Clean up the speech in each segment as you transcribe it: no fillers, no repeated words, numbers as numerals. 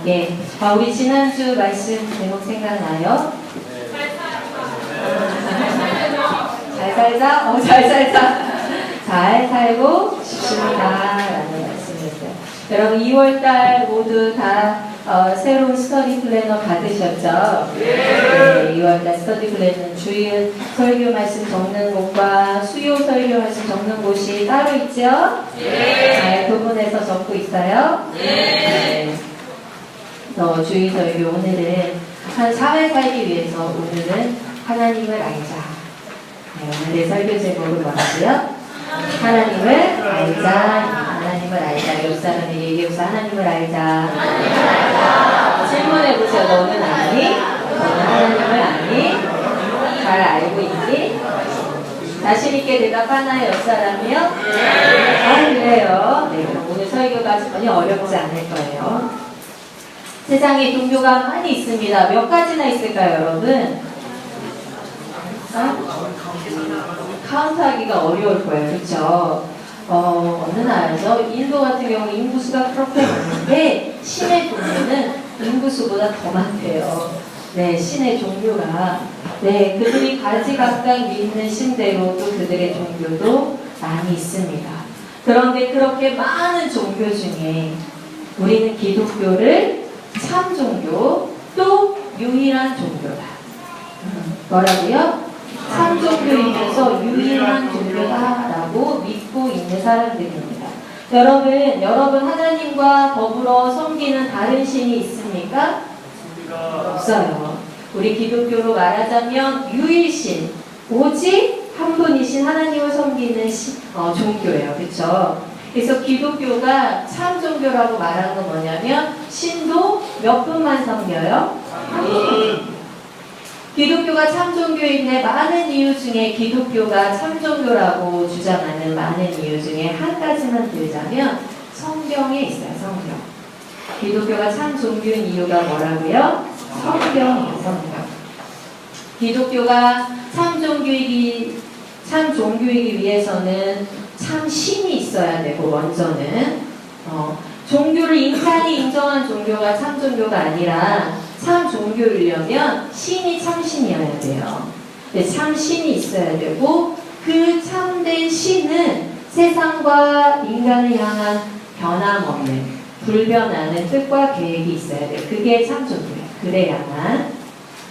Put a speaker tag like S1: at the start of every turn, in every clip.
S1: 예. 우리 지난주 말씀 제목 생각나요? 잘 살자? 잘 살자. 잘 살고 싶습니다. 라는 말씀이었어요. 여러분 2월달 모두 다 새로운 스터디 플래너 받으셨죠? 네, 2월달 스터디 플래너는 주일 설교 말씀 적는 곳과 수요 설교 말씀 적는 곳이 따로 있죠? 잘 구분해서 적고 있어요? 네. 주일 설교 오늘은 사회 살기 위해서 오늘은 하나님을 알자. 네, 오늘의 설교 제목은 뭐라고요? 하나님을 알자. 하나님을 알자. 옆 사람에게 얘기해보세요. 하나님을 알자. 질문해보세요. 너는 아니? 너는 하나님을 아니? 잘 알고 있니? 자신있게 대답하나요? 옆 사람이요? 그래요. 네, 그럼 오늘 설교가 전혀 어렵지 않을 거예요. 세상에 종교가 많이 있습니다. 몇 가지나 있을까요, 여러분? 카운트하기가 어려울 거예요. 그렇죠? 어느 나라죠? 인도 같은 경우 인구수가 그렇게 많은데 신의 종류는 인구수보다 더 많대요. 네, 신의 종류가. 네, 그들이 가지각각 믿는 신대로 또 그들의 종교도 많이 있습니다. 그런데 그렇게 많은 종교 중에 우리는 기독교를 참 종교 또 유일한 종교다. 뭐라고요? 참 종교이면서 유일한 종교다라고 믿고 있는 사람들입니다. 여러분 하나님과 더불어 섬기는 다른 신이 있습니까? 없어요. 우리 기독교로 말하자면 유일신, 오직 한 분이신 하나님을 섬기는 종교예요. 그렇죠? 그래서 기독교가 참 종교라고 말하는 건 뭐냐면 신도 몇 분만 섬겨요? 기독교가 참 종교인데 많은 이유 중에 기독교가 참 종교라고 주장하는 많은 이유 중에 한 가지만 들자면 성경에 있어요. 성경. 기독교가 참 종교인 이유가 뭐라고요? 성경이에요. 성경. 기독교가 참 종교이기 위해서는 참 신이 있어야 되고 먼저는 종교를 인간이 인정한 종교가 참 종교가 아니라 참 종교이려면 신이 참 신이어야 돼요. 네, 참 신이 있어야 되고 그 참된 신은 세상과 인간을 향한 변함없는 불변하는 뜻과 계획이 있어야 돼요. 그게 참 종교예요. 그래야만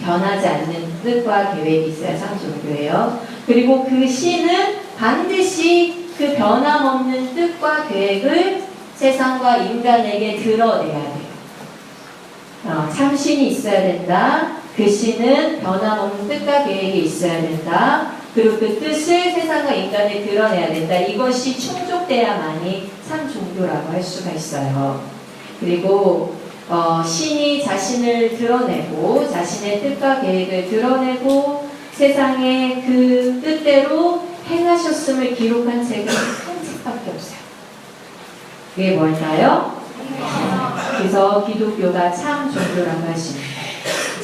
S1: 변하지 않는 뜻과 계획이 있어야 참 종교예요. 그리고 그 신은 반드시 그 변함없는 뜻과 계획을 세상과 인간에게 드러내야 돼요. 참신이 있어야 된다. 그 신은 변함없는 뜻과 계획이 있어야 된다. 그리고 그 뜻을 세상과 인간에 드러내야 된다. 이것이 충족돼야만이 참 종교라고 할 수가 있어요. 그리고 신이 자신을 드러내고 자신의 뜻과 계획을 드러내고 세상에 그 뜻대로 행하셨음을 기록한 책은 한 책밖에 없어요. 그게 뭘까요? 그래서 기독교가 참 종교라고 할 수 있습니다.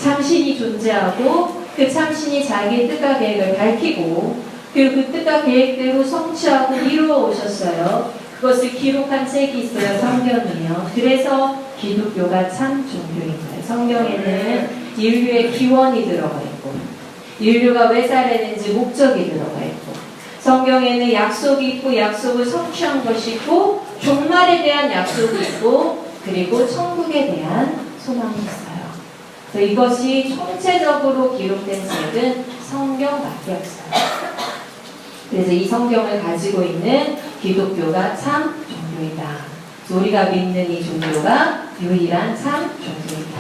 S1: 참신이 존재하고 그 참신이 자기의 뜻과 계획을 밝히고 그리고 그 뜻과 계획대로 성취하고 이루어 오셨어요. 그것을 기록한 책이 있어요. 성경이요. 그래서 기독교가 참 종교인 거예요. 성경에는 인류의 기원이 들어가 있고 인류가 왜 살아야되는지 목적이 들어가 있고 성경에는 약속이 있고 약속을 성취한 것이 있고 종말에 대한 약속이 있고 그리고 천국에 대한 소망이 있어요. 그래서 이것이 총체적으로 기록된 책은 성경밖에 없어요. 그래서 이 성경을 가지고 있는 기독교가 참 종교이다. 우리가 믿는 이 종교가 유일한 참 종교이다.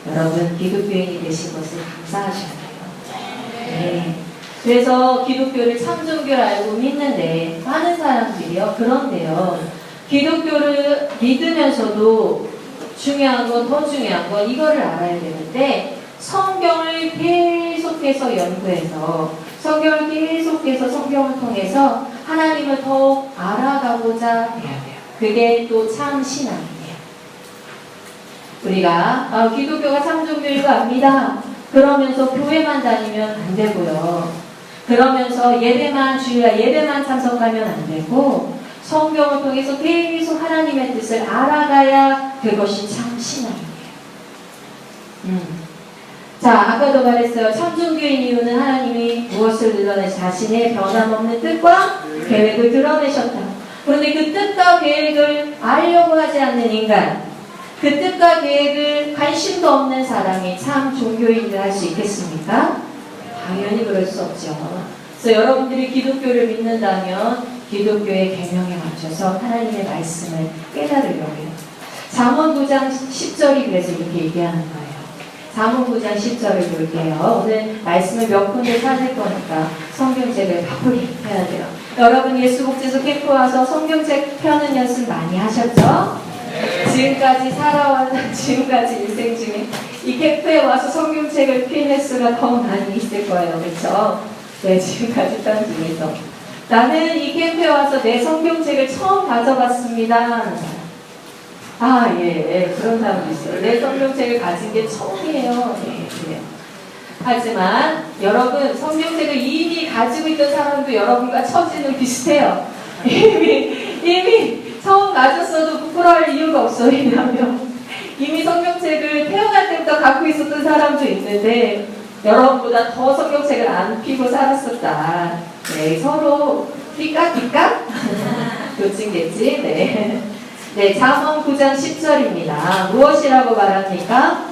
S1: 여러분 기독교인이 되신 것을 감사하셔야 돼요. 네. 그래서 기독교를 참 종교를 알고 믿는데 많은 사람들이요. 그런데요. 기독교를 믿으면서도 더 중요한 건 이거를 알아야 되는데 성경을 계속해서 연구해서 성경을 계속해서 성경을 통해서 하나님을 더 알아가고자 해야 돼요. 그게 또 참 신앙이에요. 우리가 기독교가 참 종교인 거 압니다. 그러면서 교회만 다니면 안 되고요. 그러면서 주일날 예배만 참석하면 안 되고 성경을 통해서 계속 하나님의 뜻을 알아가야 그것이 참 신앙이에요. 자, 아까도 말했어요. 참종교인 이유는 하나님이 무엇을 드러내 자신의 변함없는 뜻과 계획을 드러내셨다. 그런데 그 뜻과 계획을 알려고 하지 않는 인간, 그 뜻과 계획을 관심도 없는 사람이 참 종교인을 할 수 있겠습니까? 당연히 그럴 수 없죠. 그래서 여러분들이 기독교를 믿는다면 기독교의 계명에 맞춰서 하나님의 말씀을 깨달으려고 해요. 잠언 9장 10절이 그래서 이렇게 얘기하는 거예요. 잠언 9장 10절을 볼게요. 오늘 말씀을 몇 군데 찾을 거니까 성경책을 바꾸리 해야 돼요. 여러분 예수복지소 캠프 와서 성경책 펴는 연습 많이 하셨죠? 지금까지 살아왔는 지금까지 일생 중에 이 캠프에 와서 성경책을 핀 횟수가 더 많이 있을 거예요. 그렇죠? 네, 지금까지 딴 중에서 나는 이 캠프에 와서 내 성경책을 처음 가져봤습니다. 아, 예, 그런 사람도 있어요. 내 성경책을 가진 게 처음이에요. 네, 그래요. 하지만 여러분 성경책을 이미 가지고 있던 사람도 여러분과 처지는 비슷해요. 이미 처음 가졌어도 부끄러워할 이유가 없어요. 왜냐하면 이미 성경책을 태어날 때부터 갖고 있었던 사람도 있는데 여러분보다 더 성경책을 안 피고 살았었다. 네, 서로 삐까삐까? 교친겠지? 네. 네, 잠언 9장 10절입니다. 무엇이라고 말합니까?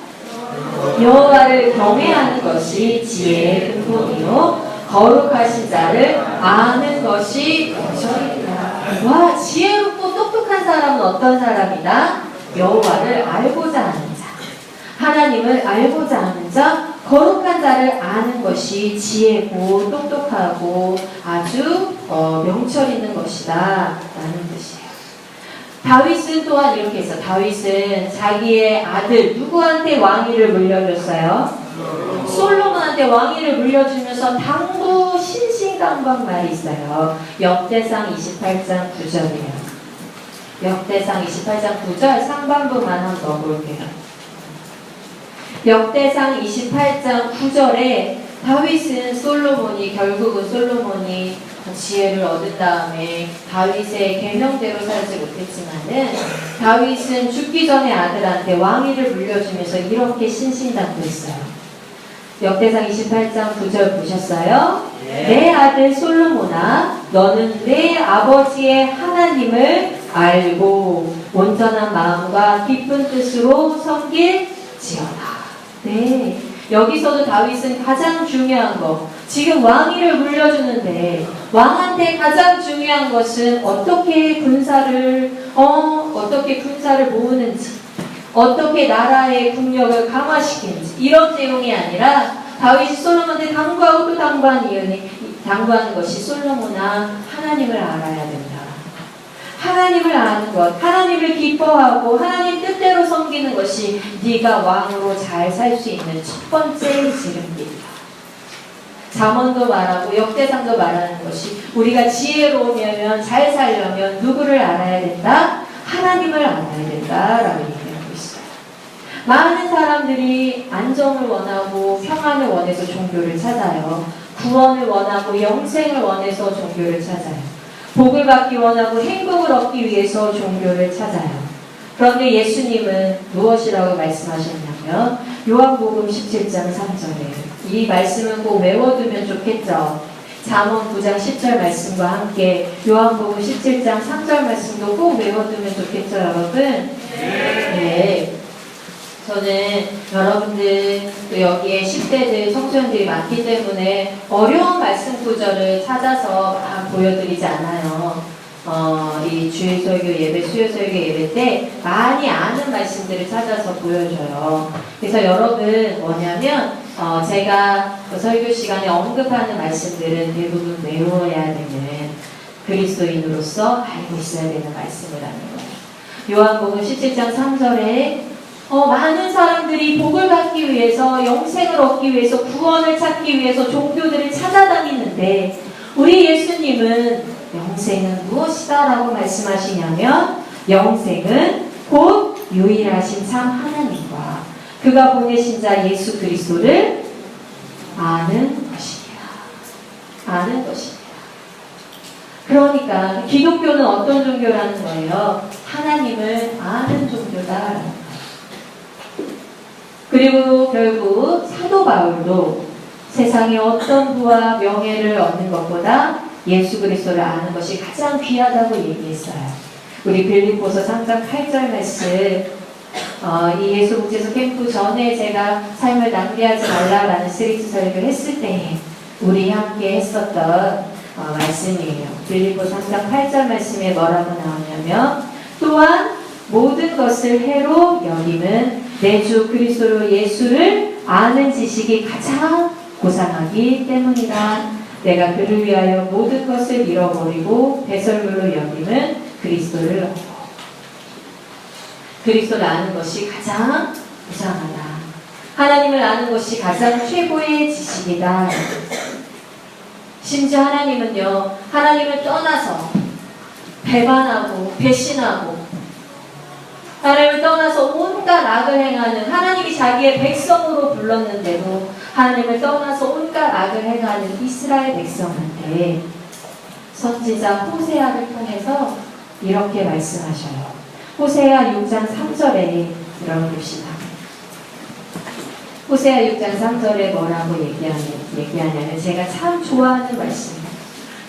S1: 여호와를 경외하는 것이 지혜의 근본이요 거룩하신 자를 아는 것이 정의이다. 와, 지혜롭고 똑똑한 사람은 어떤 사람이다? 여호와를 알고자 하는 자, 하나님을 알고자 하는 자, 거룩한 자를 아는 것이 지혜고 똑똑하고 아주 명철 있는 것이다 라는 뜻이에요. 다윗은 또한 이렇게 했어. 다윗은 자기의 아들 누구한테 왕위를 물려줬어요? 솔로몬한테 왕위를 물려주면서 당부 신신당부한 말이 있어요. 역대상 28장 9절이에요. 역대상 28장 9절 상반부만 한번 볼게요. 역대상 28장 9절에 다윗은 결국은 솔로몬이 지혜를 얻은 다음에 다윗의 계명대로 살지 못했지만은 다윗은 죽기 전에 아들한테 왕위를 물려주면서 이렇게 신신당부했어요. 역대상 28장 9절 보셨어요? 네. 내 아들 솔로몬아, 너는 내 아버지의 하나님을 알고 온전한 마음과 깊은 뜻으로 섬길지어다. 네. 여기서도 다윗은 가장 중요한 거, 지금 왕위를 물려주는데 왕한테 가장 중요한 것은 어떻게 군사를 모으는지, 어떻게 나라의 국력을 강화시키는지 이런 내용이 아니라 다윗이 솔로몬한테 당부하고 또 당부하는 것이 솔로몬아, 하나님을 알아야 된다. 하나님을 아는 것, 하나님을 기뻐하고 하나님 뜻대로 섬기는 것이 네가 왕으로 잘 살 수 있는 첫 번째 지름길이다. 잠언도 말하고 역대상도 말하는 것이 우리가 지혜로우면 잘 살려면 누구를 알아야 된다? 하나님을 알아야 된다라고 얘기하고 있어요. 많은 사람들이 안정을 원하고 평안을 원해서 종교를 찾아요. 구원을 원하고 영생을 원해서 종교를 찾아요. 복을 받기 원하고 행복을 얻기 위해서 종교를 찾아요. 그런데 예수님은 무엇이라고 말씀하셨냐면 요한복음 17장 3절에 이 말씀은 꼭 외워두면 좋겠죠. 잠언 9장 10절 말씀과 함께 요한복음 17장 3절 말씀도 꼭 외워두면 좋겠죠, 여러분? 네. 저는 여러분들 또 여기에 10대들 청소년들이 많기 때문에 어려운 말씀 구절을 찾아서 막 보여드리지 않아요. 이 주일설교 예배, 수요설교 예배 때 많이 아는 말씀들을 찾아서 보여줘요. 그래서 여러분 뭐냐면 제가 설교 시간에 언급하는 말씀들은 대부분 외워야 되는 그리스도인으로서 알고 있어야 되는 말씀이라는 거예요. 요한복음 17장 3절에 많은 사람들이 복을 받기 위해서, 영생을 얻기 위해서, 구원을 찾기 위해서 종교들을 찾아다니는데 우리 예수님은 영생은 무엇이다 라고 말씀하시냐면 영생은 곧 유일하신 참 하나님과 그가 보내신 자 예수 그리스도를 아는 것입니다. 아는 것입니다. 그러니까 기독교는 어떤 종교라는 거예요? 하나님을 아는 종교다라는 거예요. 그리고 결국 사도 바울도 세상에 어떤 부와 명예를 얻는 것보다 예수 그리스도를 아는 것이 가장 귀하다고 얘기했어요. 우리 빌립보서 3장 8절 말씀, 이 예수 국제소 캠프 전에 제가 삶을 낭비하지 말라라는 시리즈 설교를 했을 때에 우리 함께 했었던 말씀이에요. 빌립보 3장 8절 말씀에 뭐라고 나오냐면, 또한 모든 것을 해로 여김은 내 주 그리스도 예수를 아는 지식이 가장 고상하기 때문이다. 내가 그를 위하여 모든 것을 잃어버리고 배설물로 여김은 그리스도를 얻고. 그리스도를 아는 것이 가장 고상하다. 하나님을 아는 것이 가장 최고의 지식이다. 심지어 하나님은요, 하나님을 떠나서 배반하고 배신하고 하나님을 떠나서 온갖 악을 행하는, 하나님이 자기의 백성으로 불렀는데도 하나님을 떠나서 온갖 악을 행하는 이스라엘 백성한테 선지자 호세아를 통해서 이렇게 말씀하셔요. 호세아 6장 3절에 들어봅시다. 호세아 6장 3절에 뭐라고 얘기하냐면 제가 참 좋아하는 말씀입니다.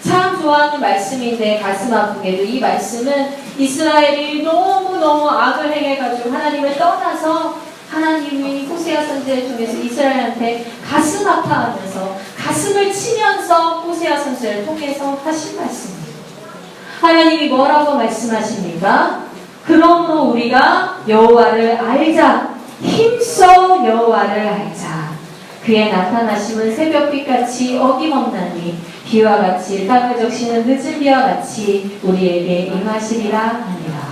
S1: 참 좋아하는 말씀인데 가슴 아프게도 이 말씀은 이스라엘이 너무너무 악을 행해가지고 하나님을 떠나서 하나님이 호세아 선지자를 통해서 이스라엘한테 가슴 아파하면서 가슴을 치면서 호세아 선지자를 통해서 하신 말씀입니다. 하나님이 뭐라고 말씀하십니까? 그러므로 우리가 여호와를 알자. 힘써 여호와를 알자. 그의 나타나심은 새벽빛같이 어김없나니 비와 같이 땅을 적시는 늦은 비와 같이 우리에게 임하시리라 하니라.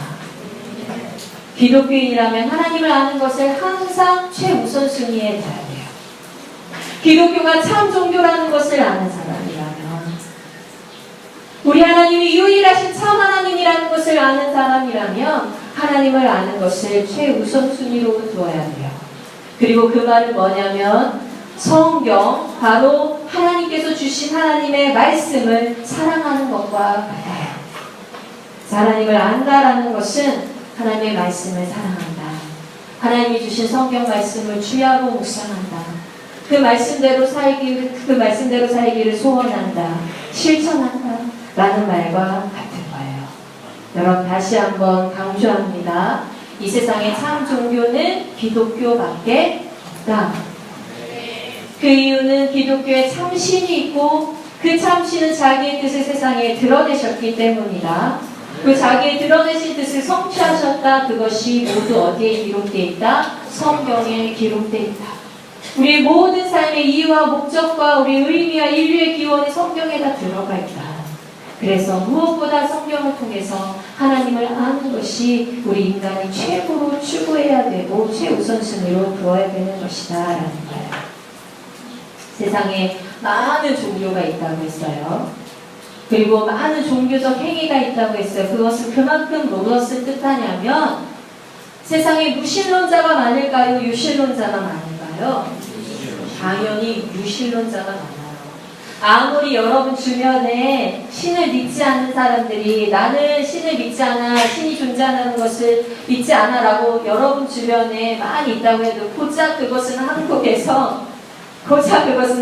S1: 기독교인이라면 하나님을 아는 것을 항상 최우선순위에 둬야 돼요. 기독교가 참 종교라는 것을 아는 사람이라면, 우리 하나님이 유일하신 참 하나님이라는 것을 아는 사람이라면 하나님을 아는 것을 최우선순위로 두어야 돼요. 그리고 그 말은 뭐냐면 성경, 바로 하나님께서 주신 하나님의 말씀을 사랑하는 것과 같아요. 하나님을 안다라는 것은 하나님의 말씀을 사랑한다. 하나님이 주신 성경 말씀을 주야로 묵상한다. 그 말씀대로 살기를 소원한다. 실천한다. 라는 말과 같은 거예요. 여러분, 다시 한번 강조합니다. 이 세상의 참 종교는 기독교밖에 없다. 그 이유는 기독교에 참신이 있고 그 참신은 자기의 뜻을 세상에 드러내셨기 때문이다. 그 자기의 드러내신 뜻을 성취하셨다. 그것이 모두 어디에 기록되어 있다? 성경에 기록되어 있다. 우리의 모든 삶의 이유와 목적과 우리의 의미와 인류의 기원이 성경에 다 들어가 있다. 그래서 무엇보다 성경을 통해서 하나님을 아는 것이 우리 인간이 최고로 추구해야 되고 최우선순위로 두어야 되는 것이다 라는 거예요. 세상에 많은 종교가 있다고 했어요. 그리고 많은 종교적 행위가 있다고 했어요. 그것은 그만큼 무엇을 뜻하냐면 세상에 무신론자가 많을까요? 유신론자가 많을까요? 당연히 유신론자가 많아요. 아무리 여러분 주변에 신을 믿지 않는 사람들이 나는 신을 믿지 않아, 신이 존재하는 것을 믿지 않아 라고 여러분 주변에 많이 있다고 해도 고작 그것은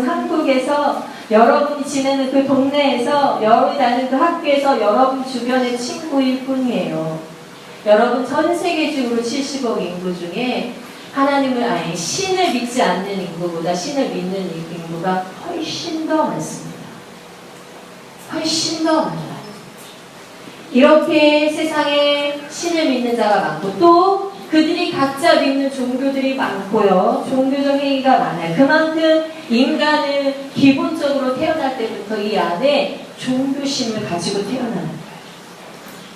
S1: 한국에서 여러분이 지내는 그 동네에서 여러분이 다니는 그 학교에서 여러분 주변의 친구일 뿐이에요. 여러분 전 세계적으로 70억 인구 중에 신을 믿지 않는 인구보다 신을 믿는 인구가 훨씬 더 많습니다. 훨씬 더 많아요. 이렇게 세상에 신을 믿는 자가 많고 또 그들이 각자 믿는 종교들이 많고요. 종교적 행위가 많아요. 그만큼 인간은 기본적으로 태어날 때부터 이 안에 종교심을 가지고 태어나는 거예요.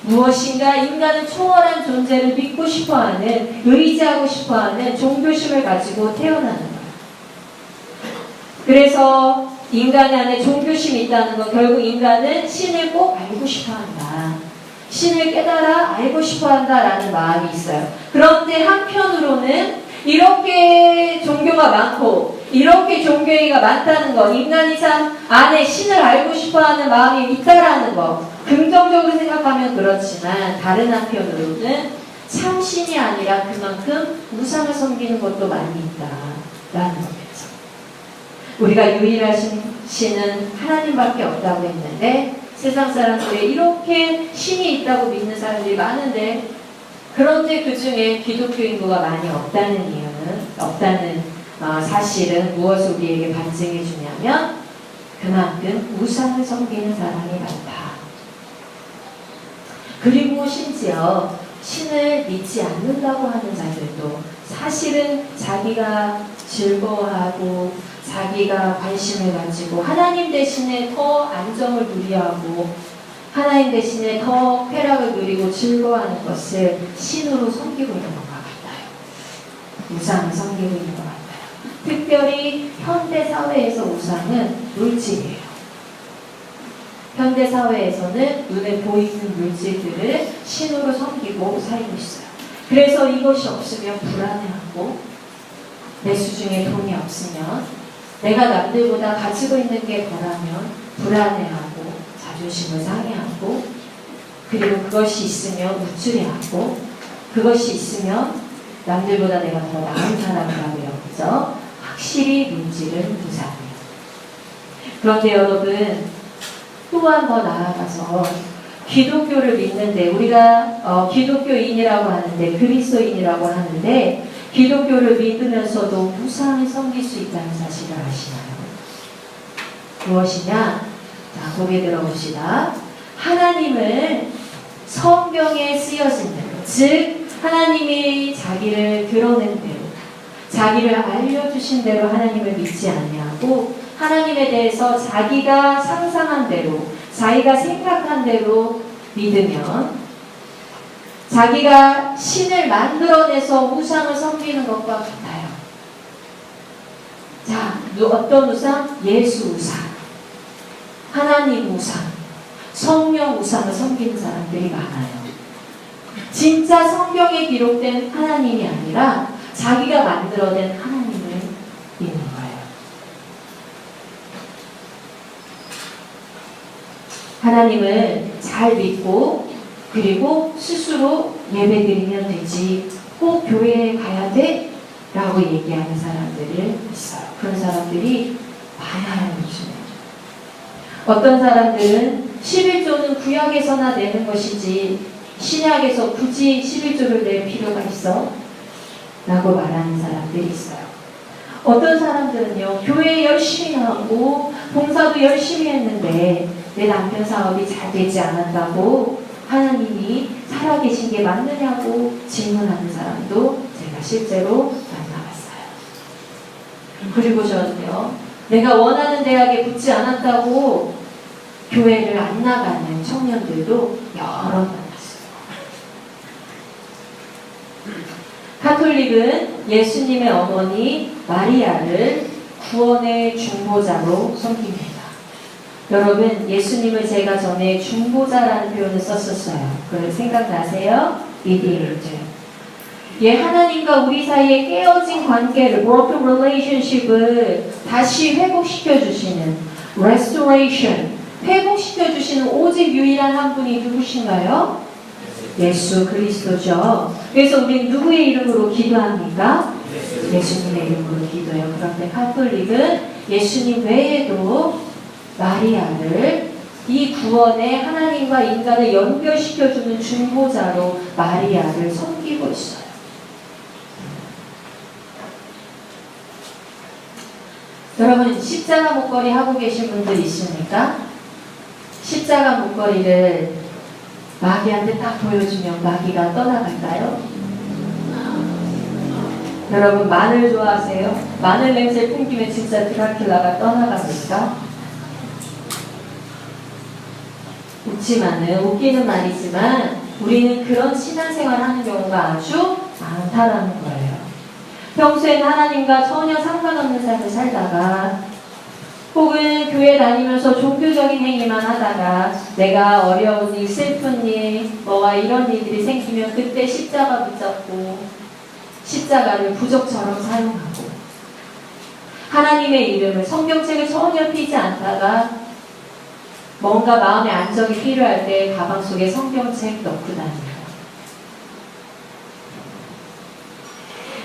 S1: 무엇인가 인간은 초월한 존재를 믿고 싶어하는, 의지하고 싶어하는 종교심을 가지고 태어나는 거예요. 그래서 인간 안에 종교심이 있다는 건 결국 인간은 신을 꼭 알고 싶어한다. 신을 깨달아 알고 싶어한다라는 마음이 있어요. 그런데 한편으로는 이렇게 종교가 많고 이렇게 종교가 많다는 것, 인간이 참 안에 신을 알고 싶어하는 마음이 있다라는 것, 긍정적으로 생각하면 그렇지만 다른 한편으로는 참신이 아니라 그만큼 우상을 섬기는 것도 많이 있다라는 거겠죠. 우리가 유일하신 신은 하나님밖에 없다고 했는데 세상 사람들이 이렇게 신이 있다고 믿는 사람들이 많은데 그런데 그 중에 기독교 인구가 많이 없다는 이유는 없다는 사실은 무엇을 우리에게 반증해 주냐면 그만큼 우상을 섬기는 사람이 많다. 그리고 심지어 신을 믿지 않는다고 하는 자들도 사실은 자기가 즐거워하고 자기가 관심을 가지고 하나님 대신에 더 안정을 누리하고 하나님 대신에 더 쾌락을 누리고 즐거워하는 것을 신으로 섬기고 있는 것 같아요. 우상을 섬기고 있는 것 같아요. 특별히 현대사회에서 우상은 물질이에요. 현대사회에서는 눈에 보이는 물질들을 신으로 섬기고 살고 있어요. 그래서 이것이 없으면 불안해하고 내 수중에 돈이 없으면 내가 남들보다 가지고 있는 게 덜하면 불안해하고 자존심을 상해하고 그리고 그것이 있으면 우쭐해하고 그것이 있으면 남들보다 내가 더 나은 사람이라고 여기죠. 확실히 물질은 우상이에요. 그런데 여러분 또 한 번 나아가서 기독교를 믿는데 우리가 기독교인이라고 하는데 그리스도인이라고 하는데 기독교를 믿으면서도 우상을 섬길 수 있다는 사실을 아시나요? 무엇이냐? 자, 고개 들어봅시다. 하나님을 성경에 쓰여진 대로, 즉 하나님이 자기를 드러낸 대로, 자기를 알려주신 대로 하나님을 믿지 아니하고 하나님에 대해서 자기가 상상한 대로, 자기가 생각한 대로 믿으면 자기가 신을 만들어내서 우상을 섬기는 것과 같아요. 자, 어떤 우상? 예수 우상, 하나님 우상, 성령 우상을 섬기는 사람들이 많아요. 진짜 성경에 기록된 하나님이 아니라 자기가 만들어낸 하나님을 믿는 거예요. 하나님을 잘 믿고 그리고 스스로 예배드리면 되지 꼭 교회에 가야 돼? 라고 얘기하는 사람들이 있어요. 그런 사람들이 많아요. 요즘에. 어떤 사람들은 11조는 구약에서나 내는 것이지 신약에서 굳이 11조를 낼 필요가 있어? 라고 말하는 사람들이 있어요. 어떤 사람들은요, 교회 열심히 나오고 봉사도 열심히 했는데 내 남편 사업이 잘 되지 않았다고 하나님이 살아계신 게 맞느냐고 질문하는 사람도 제가 실제로 만나봤어요. 그리고 저는요, 내가 원하는 대학에 붙지 않았다고 교회를 안 나가는 청년들도 여러 만났어요. 가톨릭은 예수님의 어머니 마리아를 구원의 중보자로 섬깁니다. 여러분, 예수님을 제가 전에 중보자라는 표현을 썼었어요. 그걸 생각나세요? 리디에이터. 하나님과 우리 사이에 깨어진 관계를, broken relationship을 다시 회복시켜주시는 restoration, 회복시켜주시는 오직 유일한 한 분이 누구신가요? 예수 그리스도죠. 그래서 우리는 누구의 이름으로 기도합니까? 예수님의 이름으로 기도해요. 그런데 가톨릭은 예수님 외에도 마리아를 이 구원에 하나님과 인간을 연결시켜주는 중보자로 마리아를 섬기고 있어요. 여러분, 십자가 목걸이 하고 계신 분들 있습니까? 십자가 목걸이를 마귀한테 딱 보여주면 마귀가 떠나갈까요? 여러분, 마늘 좋아하세요? 마늘 냄새 풍기면 진짜 드라큘라가 떠나갑니까? 웃기는 말이지만 우리는 그런 신앙생활을 하는 경우가 아주 많다라는 거예요. 평소엔 하나님과 전혀 상관없는 삶을 살다가 혹은 교회 다니면서 종교적인 행위만 하다가 내가 어려운 일, 슬픈 일, 뭐가 이런 일들이 생기면 그때 십자가 붙잡고 십자가를 부적처럼 사용하고 하나님의 이름을 성경책을 전혀 펴지 않다가 뭔가 마음의 안정이 필요할 때 가방 속에 성경책 넣고 다닙니다.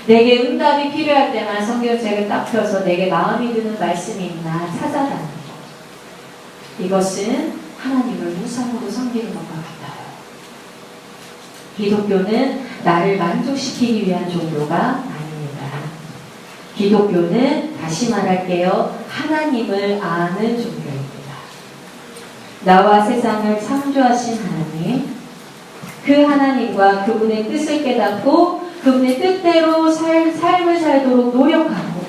S1: 내게 응답이 필요할 때만 성경책을 딱 펴서 내게 마음이 드는 말씀이 있나 찾아다니는 것. 이것은 하나님을 무상으로 섬기는 것과 같아요. 기독교는 나를 만족시키기 위한 종교가 아닙니다. 기독교는 다시 말할게요. 하나님을 아는 종교입니다. 나와 세상을 창조하신 하나님, 그 하나님과 그분의 뜻을 깨닫고 그분의 뜻대로 삶을 살도록 노력하고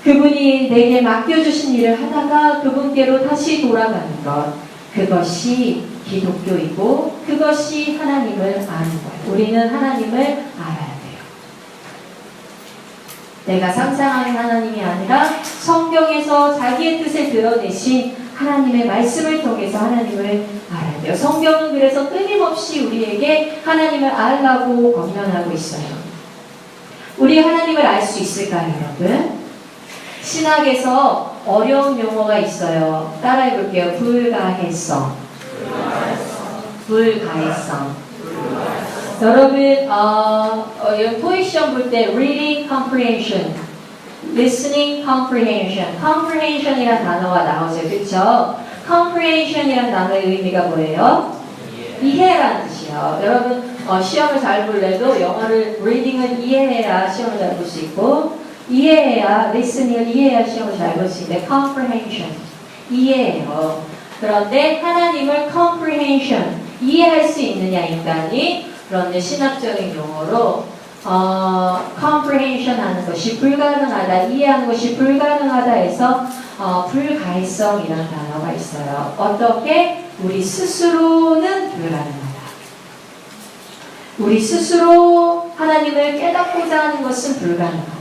S1: 그분이 내게 맡겨주신 일을 하다가 그분께로 다시 돌아가는 것, 그것이 기독교이고 그것이 하나님을 아는 거예요. 우리는 하나님을 알아야 돼요. 내가 상상하는 하나님이 아니라 성경에서 자기의 뜻을 드러내신 하나님의 말씀을 통해서 하나님을 알아야 돼요. 성경은 그래서 끊임없이 우리에게 하나님을 알라고 권면하고 있어요. 우리 하나님을 알 수 있을까요, 여러분? 신학에서 어려운 용어가 있어요. 따라해 볼게요. 불가해성. 여러분, 토익 시험 볼 때 reading comprehension, listening comprehension, comprehension이라는 단어가 나오죠. 그렇죠? comprehension이라는 단어의 의미가 뭐예요? 이해라는 뜻이에요. 여러분, 시험을 잘 볼래도 영어를 reading을 이해해야 시험을 잘 볼 수 있고 이해해야 listening을 이해해야 시험을 잘 볼 수 있는데 comprehension, 이해해요. 그런데 하나님을 comprehension, 이해할 수 있느냐 인간이? 그런데 신학적인 용어로 comprehension 하는 것이 불가능하다, 이해하는 것이 불가능하다 해서 불가해성이라는 단어가 있어요. 어떻게? 우리 스스로는 불가능하다. 우리 스스로 하나님을 깨닫고자 하는 것은 불가능하다.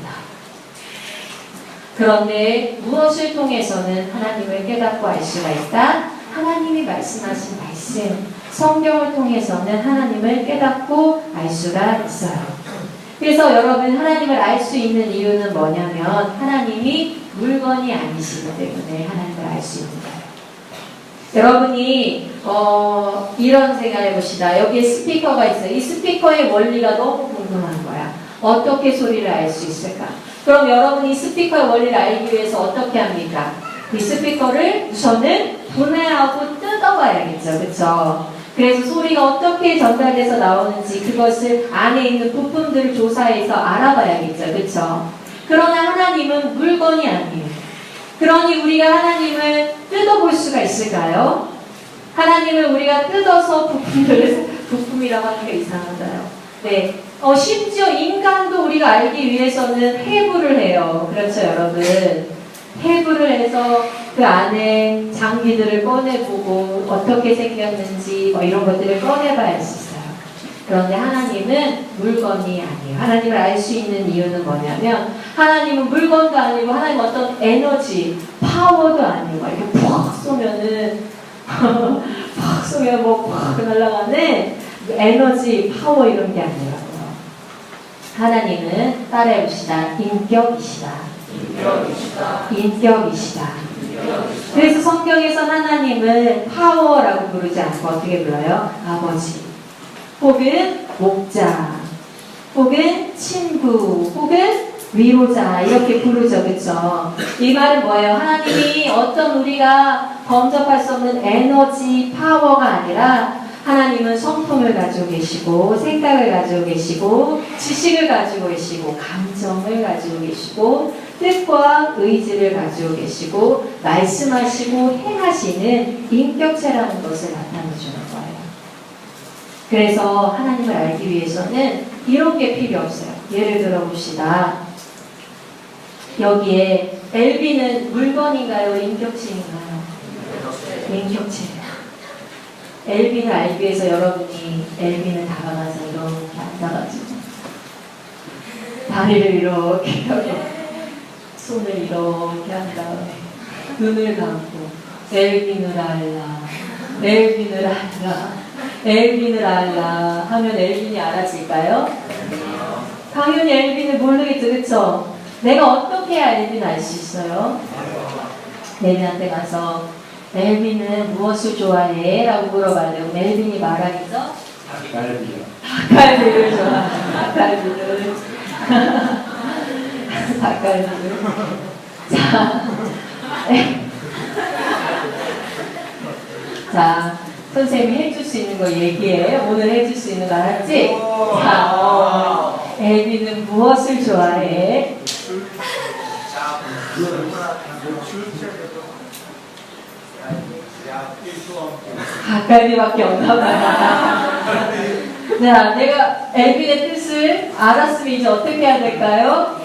S1: 그런데 무엇을 통해서는 하나님을 깨닫고 알 수가 있다? 하나님이 말씀하신 말씀, 성경을 통해서는 하나님을 깨닫고 알 수가 있어요. 그래서 여러분, 하나님을 알 수 있는 이유는 뭐냐면 하나님이 물건이 아니시기 때문에 하나님을 알 수 있는 거예요. 여러분이 이런 생각을 해봅시다. 여기에 스피커가 있어요. 이 스피커의 원리가 너무 궁금한 거야. 어떻게 소리를 알 수 있을까? 그럼 여러분이 스피커의 원리를 알기 위해서 어떻게 합니까? 이 스피커를 우선은 분해하고 뜯어봐야겠죠. 그렇죠? 그래서 소리가 어떻게 전달돼서 나오는지 그것을 안에 있는 부품들을 조사해서 알아봐야겠죠. 그렇죠? 그러나 하나님은 물건이 아니에요. 그러니 우리가 하나님을 뜯어볼 수가 있을까요? 하나님을 우리가 뜯어서 부품이라고 하는 게 이상하다요. 네. 심지어 인간도 우리가 알기 위해서는 해부를 해요. 그렇죠, 여러분? 해부를 해서 그 안에 장기들을 꺼내보고 어떻게 생겼는지 이런 것들을 꺼내봐야 할 수 있어요. 그런데 하나님은 물건이 아니에요. 하나님을 알 수 있는 이유는 뭐냐면 하나님은 물건도 아니고 하나님 어떤 에너지, 파워도 아니고 이렇게 팍 쏘면은 팍 쏘면 팍 날아가네. 에너지, 파워 이런 게 아니라고요. 하나님은 따라해봅시다. 인격이시다. 인격이시다. 그래서 성경에서 하나님을 파워라고 부르지 않고 어떻게 불러요? 아버지, 혹은 목자, 혹은 친구, 혹은 위로자 이렇게 부르죠. 그렇죠? 이 말은 뭐예요? 하나님이 어떤 우리가 범접할 수 없는 에너지, 파워가 아니라 하나님은 성품을 가지고 계시고 생각을 가지고 계시고 지식을 가지고 계시고 감정을 가지고 계시고 뜻과 의지를 가지고 계시고 말씀하시고 행하시는 인격체라는 것을 나타내주는 거예요. 그래서 하나님을 알기 위해서는 이런 게 필요 없어요. 예를 들어 봅시다. 여기에 엘비는 물건인가요? 인격체인가요? 인격체예요. 엘빈을 알기 위해서 여러분이 엘빈을 다가가서 이렇게 앉아가지고 다리를 이렇게 펴고 손을 이렇게 한 다음에 눈을 감고 엘빈을 알라, 엘빈을 알라, 엘빈을 알라 하면 엘빈이 알아질까요? 당연히 엘빈을 모르겠죠. 그쵸? 내가 어떻게 해야 엘빈을 알 수 있어요? 엘빈한테 가서 엘빈은 무엇을 좋아해? 라고 물어봐요. 엘빈이 말하겠죠?
S2: 닭갈비요.
S1: 닭갈비를 좋아해. 닭갈비를. 닭갈비. 자, 네. 자, 선생님이 해줄 수 있는 거 얘기해. 오늘 해줄 수 있는 거 알았지? 자, 애비는 무엇을 좋아해? 닭갈비밖에 없나 봐요. 자, 내가 애비의 뜻을 알았으면 이제 어떻게 해야 될까요?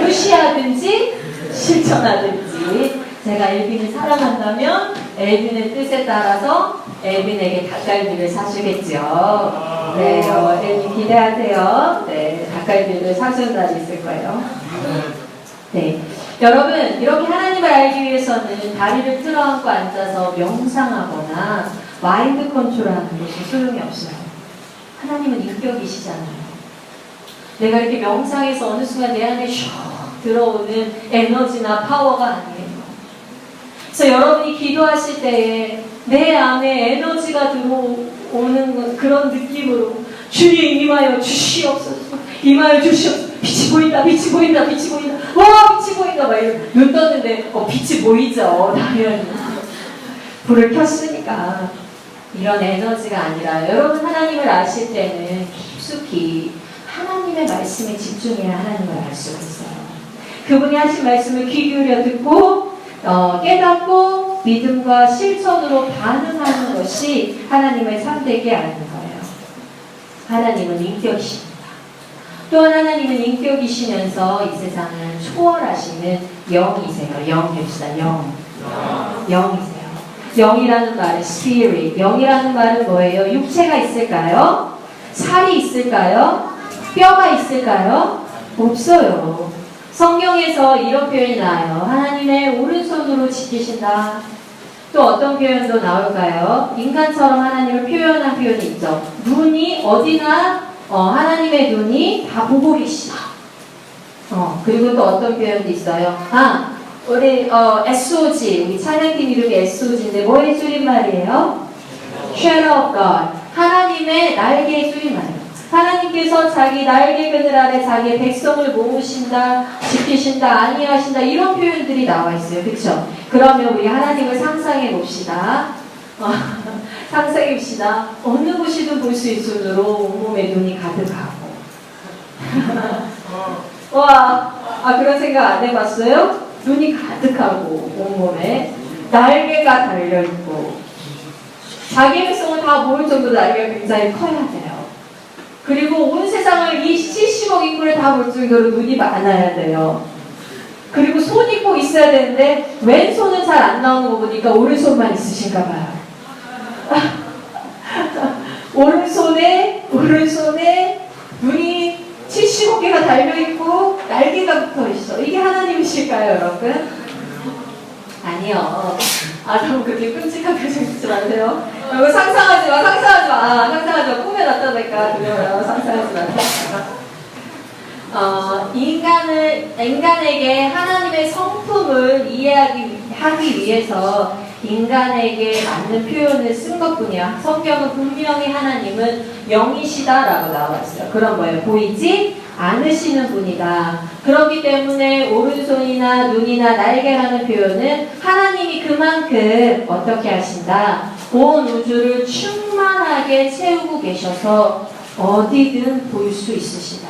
S1: 무시하든지 실천하든지. 제가 엘빈을 사랑한다면 엘빈의 뜻에 따라서 엘빈에게 닭갈비를 사주겠죠. 네, 엘빈 기대하세요. 네, 닭갈비를 사주는 날이 있을 거예요. 네, 여러분 이렇게 하나님을 알기 위해서는 다리를 틀어안고 앉아서 명상하거나 마인드 컨트롤하는 것이 소용이 없어요. 하나님은 인격이시잖아요. 내가 이렇게 명상해서 어느 순간 내 안에 슉 들어오는 에너지나 파워가 아니에요. 그래서 여러분이 기도하실 때에 내 안에 에너지가 들어오는 그런 느낌으로 주님 임하여 주시옵소서, 임하여 주시옵소서. 빛이 보인다, 빛이 보인다, 빛이 보인다, 와 빛이 보인다 막 이러고 눈 떴는데 빛이 보이죠. 당연히 불을 켰으니까. 이런 에너지가 아니라 여러분 하나님을 아실 때는 깊숙이 하나님의 말씀에 집중해야 하나님을 알 수가 있어요. 그분이 하신 말씀을 귀 기울여 듣고 깨닫고 믿음과 실천으로 반응하는 것이 하나님을 참되게 아는 거예요. 하나님은 인격이십니다. 또한 하나님은 인격이시면서 이 세상을 초월하시는 영이세요. 영 해봅시다. 영이세요. 영이라는 말은 spirit. 영이라는 말은 뭐예요? 육체가 있을까요? 살이 있을까요? 뼈가 있을까요? 없어요. 성경에서 이런 표현이 나와요. 하나님의 오른손으로 지키신다. 또 어떤 표현도 나올까요? 인간처럼 하나님을 표현한 표현이 있죠. 눈이 어디나 하나님의 눈이 다 보고 계시다. 그리고 또 어떤 표현도 있어요. 우리 SOG, 우리 찬양팀 이름이 SOG인데 뭐의 줄임말이에요? Shadow of God. 하나님의 날개의 줄임말이에요. 하나님께서 자기 날개 그늘 아래 자기의 백성을 모으신다, 지키신다, 안위하신다 이런 표현들이 나와 있어요. 그렇죠? 그러면 우리 하나님을 상상해 봅시다. 상상해 봅시다. 어느 곳이든 볼 수 있으므로 온몸에 눈이 가득하고. 와, 그런 생각 안 해봤어요? 눈이 가득하고 온몸에 날개가 달려있고 자기 백성을 다 모을 정도로 날개가 굉장히 커야 돼요. 그리고 온 세상을 이 70억 인구를 다 볼 정도로 눈이 많아야 돼요. 그리고 손이 꼭 있어야 되는데 왼손은 잘 안 나오는 거 보니까 오른손만 있으신가 봐요. 오른손에 눈이 70억 개가 달려있고 날개가 붙어있어. 이게 하나님이실까요, 여러분? 아니요. 너무 그렇게 끔찍한 표정 짓지 마세요. 여러분 상상하지 마. 꿈에 나타날까? 그러면 상상하지 마. 인간에게 하나님의 성품을 이해하기 위해서 인간에게 맞는 표현을 쓴 것뿐이야. 성경은 분명히 하나님은 영이시다라고 나와 있어요. 그런 거예요. 보이지 않으시는 분이다. 그렇기 때문에 오른손이나 눈이나 날개라는 표현은 하나님이 그만큼 어떻게 하신다? 온 우주를 충만하게 채우고 계셔서 어디든 볼 수 있으시다.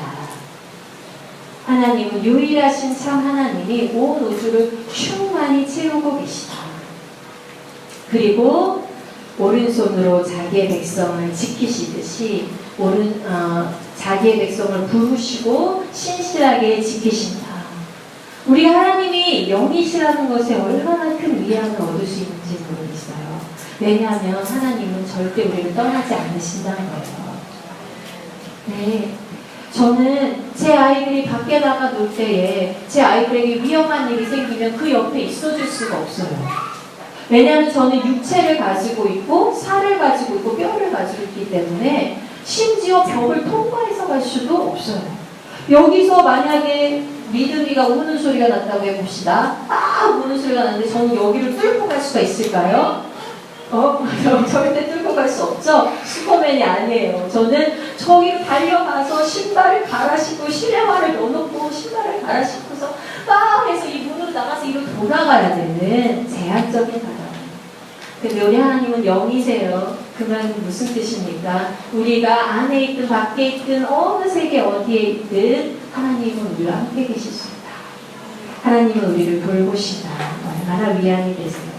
S1: 하나님은 유일하신 참 하나님이 온 우주를 충만히 채우고 계시다. 그리고 오른손으로 자기의 백성을 지키시듯이 자기의 백성을 부르시고 신실하게 지키신다. 우리 하나님이 영이시라는 것에 얼마나 큰 위안을 얻을 수 있는지 모르겠어요. 왜냐하면 하나님은 절대 우리를 떠나지 않으신다는 거예요. 네. 저는 제 아이들이 밖에 나가 놀 때에 제 아이들에게 위험한 일이 생기면 그 옆에 있어줄 수가 없어요. 왜냐하면 저는 육체를 가지고 있고 살을 가지고 있고 뼈를 가지고 있기 때문에 심지어 벽을 통과해서 갈 수도 없어요. 여기서 만약에 믿음이가 우는 소리가 난다고 해봅시다. 우는 소리가 나는데 저는 여기를 뚫고 갈 수가 있을까요? 절대 뚫고 갈 수 없죠? 슈퍼맨이 아니에요. 저는 저기로 달려가서 신발을 갈아 신고 실내화를 넣어놓고 신발을 갈아 신고서 막 해서 이 문으로 나가서 이로 돌아가야 되는 제한적인 바람. 근데 우리 하나님은 영이세요. 그 말은 무슨 뜻입니까? 우리가 안에 있든 밖에 있든 어느 세계 어디에 있든 하나님은 우리와 함께 계시십니다. 하나님은 우리를 돌보신다. 얼마나 위안이 되세요.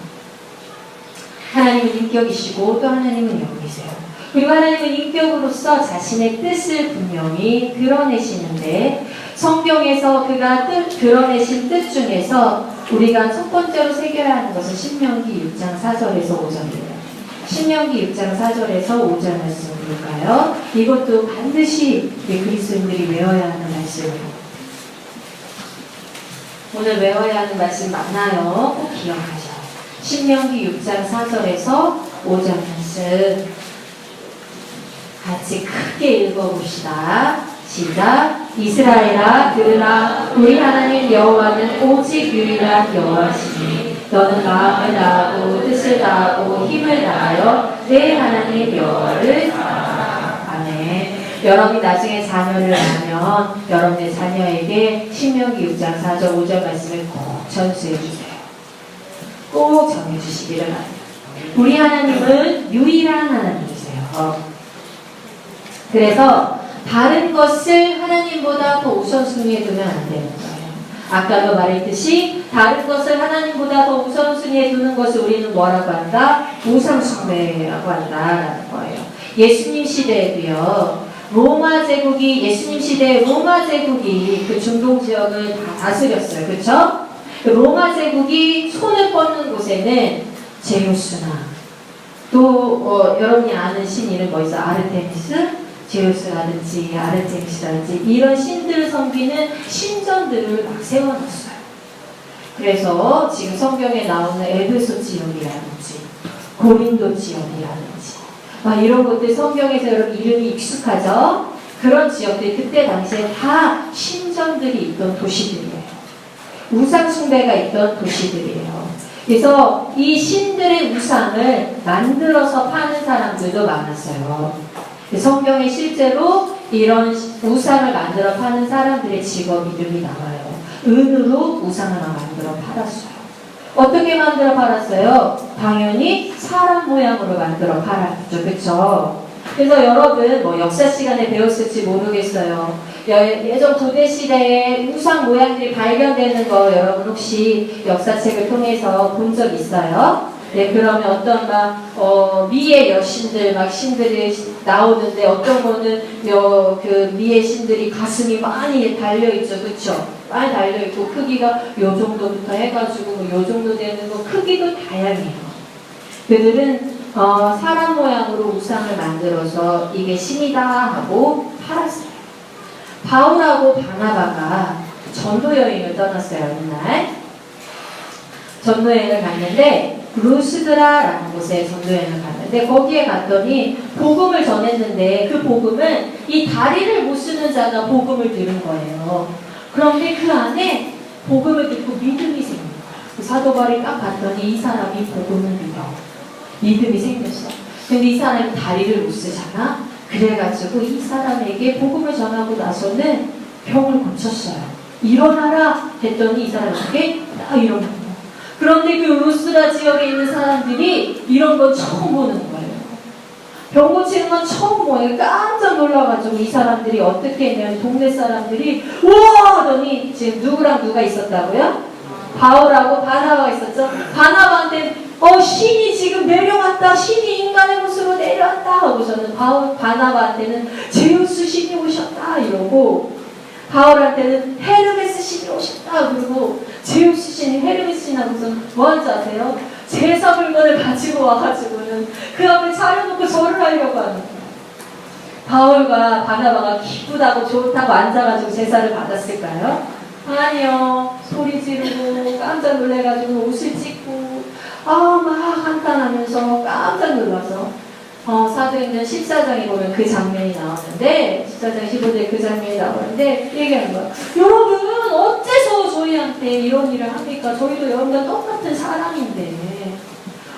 S1: 하나님은 인격이시고 또 하나님은 영이세요. 그리고 하나님은 인격으로서 자신의 뜻을 분명히 드러내시는데 성경에서 그가 드러내신 뜻 중에서 우리가 첫 번째로 새겨야 하는 것은 신명기 6장 4절에서 5절이에요. 신명기 6장 4절에서 5절 말씀 볼까요? 이것도 반드시 우리 그리스도인들이 외워야 하는 말씀이에요. 오늘 외워야 하는 말씀 많아요. 꼭 기억하셔요. 신명기 6장 4절에서 5절 말씀 같이 크게 읽어봅시다. 시작. 이스라엘아 들으라. 우리 하나님 여호와는 오직 유일한 여호와시니 너는 마음을 다하고 뜻을 다하고 힘을 다하여 내 하나님 여호와를 사랑하라. 아멘. 여러분이 나중에 자녀를 낳으면 여러분의 자녀에게 신명기 6장 4절 5절 말씀을 꼭 전수해 주세요. 꼭 전해주시기를 바랍니다. 우리 하나님은 유일한 하나님이세요. 그래서 다른 것을 하나님보다 더 우선순위에 두면 안 되는 거예요. 아까도 말했듯이 다른 것을 하나님보다 더 우선순위에 두는 것을 우리는 뭐라고 한다? 우상숭배라고 한다라는 거예요. 예수님 시대에도요. 로마 제국이 예수님 시대에 로마 제국이 그 중동 지역을 다 다스렸어요. 그렇죠? 로마 제국이 손을 뻗는 곳에는 제우스나 또 여러분이 아는 신 이름 뭐 있어? 아르테미스? 제우스라든지 아르테미스라든지 이런 신들을 섬기는 신전들을 막 세워놨어요. 그래서 지금 성경에 나오는 에베소 지역이라든지 고린도 지역이라든지 막 이런 것들 성경에서 여러분 이름이 익숙하죠? 그런 지역들이 그때 당시에 다 신전들이 있던 도시들이에요. 우상숭배가 있던 도시들이에요. 그래서 이 신들의 우상을 만들어서 파는 사람들도 많았어요. 성경에 실제로 이런 우상을 만들어 파는 사람들의 직업 이름이 나와요. 은으로 우상을 만들어 팔았어요. 어떻게 만들어 팔았어요? 당연히 사람 모양으로 만들어 팔았죠. 그렇죠? 그래서 여러분 뭐 역사 시간에 배웠을지 모르겠어요. 예전 고대 시대에 우상 모양들이 발견되는 거 여러분 혹시 역사책을 통해서 본 적 있어요? 네, 그러면 어떤 미의 여신들 막 신들이 나오는데 어떤 거는 그 미의 신들이 가슴이 많이 달려있죠. 그쵸? 많이 달려있고 크기가 요 정도부터 해가지고 요 정도 되는 거 크기도 다양해요. 그들은 사람 모양으로 우상을 만들어서 이게 신이다 하고 팔았어요. 바울하고 바나바가 전도 여행을 떠났어요. 어느 전도 여행을 갔는데 루스드라라는 곳에 전도여행을 갔는데 거기에 갔더니 복음을 전했는데 그 복음은 이 다리를 못 쓰는 자가 복음을 들은 거예요. 그런데 그 안에 복음을 듣고 믿음이 생긴 거야. 사도 바울이 딱 봤더니 이 사람이 복음을 믿어. 믿음이 생겼어. 근데 이 사람이 다리를 못 쓰잖아. 그래가지고 이 사람에게 복음을 전하고 나서는 병을 고쳤어요. 일어나라 했더니 이 사람에게 딱 일어난 거야. 그런데 그 루스라 지역에 있는 사람들이 이런 거 처음 보는 거예요. 병 고치는 건 처음 보여요. 깜짝 놀라가지고 이 사람들이 어떻게 했냐면 동네 사람들이 우와 하더니 지금 누구랑 누가 있었다고요? 바울하고 바나바가 있었죠. 바나바한테 신이 지금 내려왔다. 신이 인간의 모습으로 내려왔다 하고서는 바나바한테는 제우스 신이 오셨다 이러고 바울한테는 헤르메스 신이 오셨다 그러고 제우스 신이 헤르메스 신하고서 뭐하는지 아세요? 제사 물건을 가지고 와가지고는 그 앞에 차려놓고 절을 하려고 하는 거예요. 바울과 바나바가 기쁘다고 좋다고 앉아가지고 제사를 받았을까요? 아니요. 소리 지르고 깜짝 놀래가지고 옷을 찢고 막 한탄하면서 깜짝 놀라서 사도행전 14장에 보면 그 장면이 나오는데 14장 15절에 그 장면이 나오는데 얘기하는 거야. 여러분 어째서 저희한테 이런 일을 합니까? 저희도 여러분과 똑같은 사람인데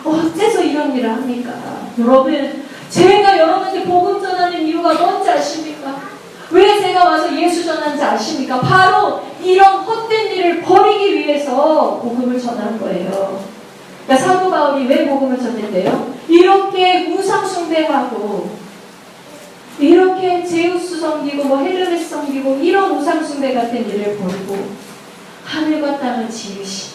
S1: 어째서 이런 일을 합니까? 여러분, 제가 여러분한테 복음 전하는 이유가 뭔지 아십니까? 왜 제가 와서 예수 전하는지 아십니까? 바로 이런 헛된 일을 버리기 위해서 복음을 전한 거예요. 그러니까 사도 바울이 왜 복음을 전했대요? 이렇게 우상 숭배하고 이렇게 제우스 섬기고 뭐 헤르메스 섬기고 이런 우상 숭배 같은 일을 버리고 하늘과 땅을 지으신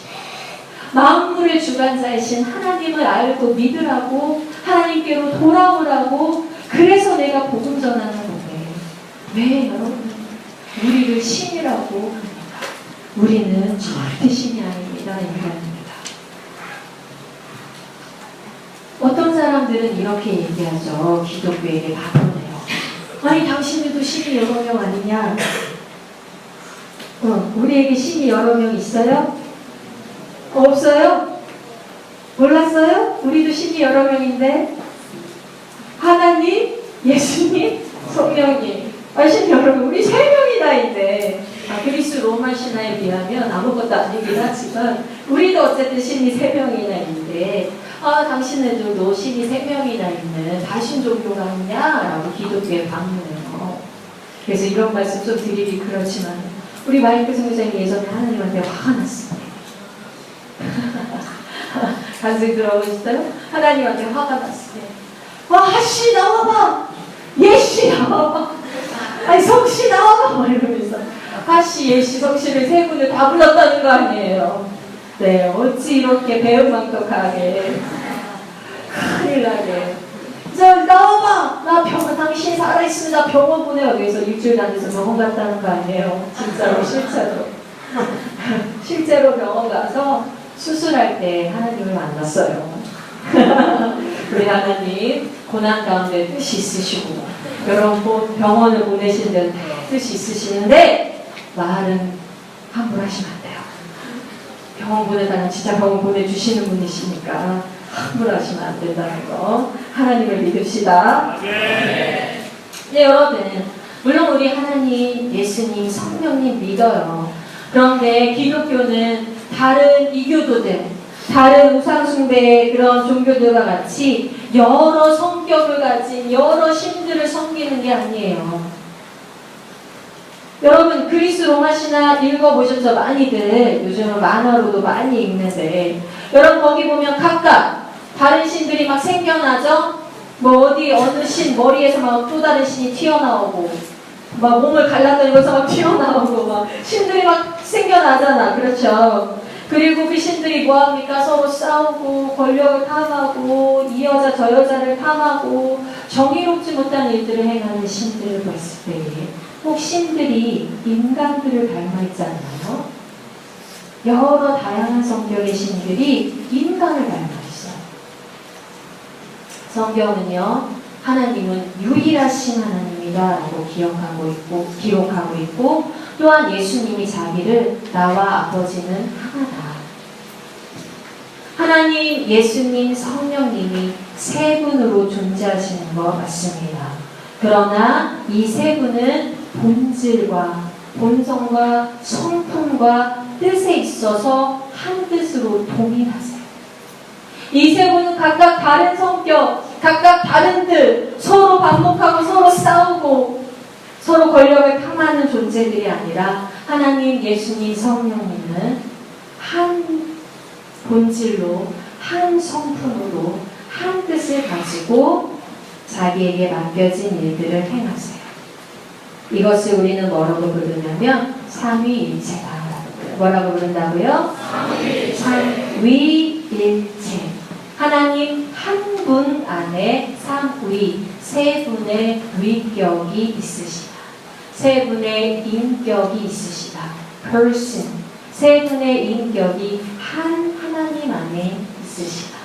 S1: 만물의 주관자이신 하나님을 알고 믿으라고 하나님께로 돌아오라고 그래서 내가 복음 전하는 건데 왜 여러분 우리를 신이라고 합니까? 우리는 절대 신이 아닙니다. 인간입니다. 어떤 사람들은 이렇게 얘기하죠. 기독교에게 바보네요. 아니 당신들도 신이 여러 명 아니냐? 우리에게 신이 여러 명 있어요? 없어요? 몰랐어요? 우리도 신이 여러 명인데 하나님, 예수님, 성령님 신 여러 명, 우리 세 명이 다인데 그리스 로마 신화에 비하면 아무것도 아니긴 하지만 우리도 어쨌든 신이 세 명이나 있는데 당신네들도 신이 세 명이나 있는 다신 종교가 아니냐라고 기독교에 반문해요. 그래서 이런 말씀 좀 드리기 그렇지만 우리 마이크 선교사님이 예전에 하나님한테 화가 났습니다. 간증 들어보셨어요? 하나님한테 화가 났어요. 하씨 나와봐! 예씨 나와봐! 아니 성씨 나와봐! 이러면서 하씨, 예씨, 성씨를 세 분을 다 불렀다는 거 아니에요. 네, 어찌 이렇게 배은망덕하게 큰일 나게 나와봐! 나 병원 당신 살아있습니다. 병원 보내요. 그래서 일주일 다녀서 병원 갔다는 거 아니에요. 진짜로 실제로 병원 가서 수술할 때 하나님을 만났어요. 우리 하나님 고난 가운데 뜻이 있으시고 여러분 병원을 보내신 데는 뜻이 있으시는데 말은 함부로 하시면 안 돼요. 병원 보내다가 진짜 병원 보내주시는 분이시니까 함부로 하시면 안 된다는 거 하나님을 믿읍시다. 네, 여러분 물론 우리 하나님, 예수님, 성령님 믿어요. 그런데 기독교는 다른 이교도들, 다른 우상숭배의 그런 종교들과 같이 여러 성격을 가진 여러 신들을 섬기는 게 아니에요. 여러분 그리스 로마 신화 읽어보셔서 많이들 요즘은 만화로도 많이 읽는데 여러분 거기 보면 각각 다른 신들이 막 생겨나죠? 뭐 어디 어느 신 머리에서 막 또 다른 신이 튀어나오고 막 몸을 갈라다니면서 막 튀어나오고 막 신들이 막 생겨나잖아. 그렇죠? 그리고 그 신들이 뭐합니까? 서로 싸우고 권력을 탐하고 이 여자 저 여자를 탐하고 정의롭지 못한 일들을 행하는 신들을 봤을 때에 꼭 신들이 인간들을 닮아있지 않나요? 여러 다양한 성격의 신들이 인간을 닮아있어요. 성경은요, 하나님은 유일하신 하나님이다 라고 기록하고 있고 또한 예수님이 자기를 나와 아버지는 하나다. 하나님, 예수님, 성령님이 세 분으로 존재하시는 것 맞습니다. 그러나 이 세 분은 본질과 본성과 성품과 뜻에 있어서 한 뜻으로 동일하세요. 이 세 분은 각각 다른 성격, 각각 다른 뜻, 서로 반복하고 서로 싸우고 서로 권력을 탐하는 존재들이 아니라 하나님, 예수님, 성령님은 한 본질로, 한 성품으로, 한 뜻을 가지고 자기에게 맡겨진 일들을 행하세요. 이것을 우리는 뭐라고 부르냐면 삼위일체다라고 부르요. 뭐라고 부른다고요? 삼위일체. 하나님 한 분 안에 삼위, 세 분의 위격이 있으시다. 세 분의 인격이 있으시다. person. 세 분의 인격이 한 하나님 안에 있으시다.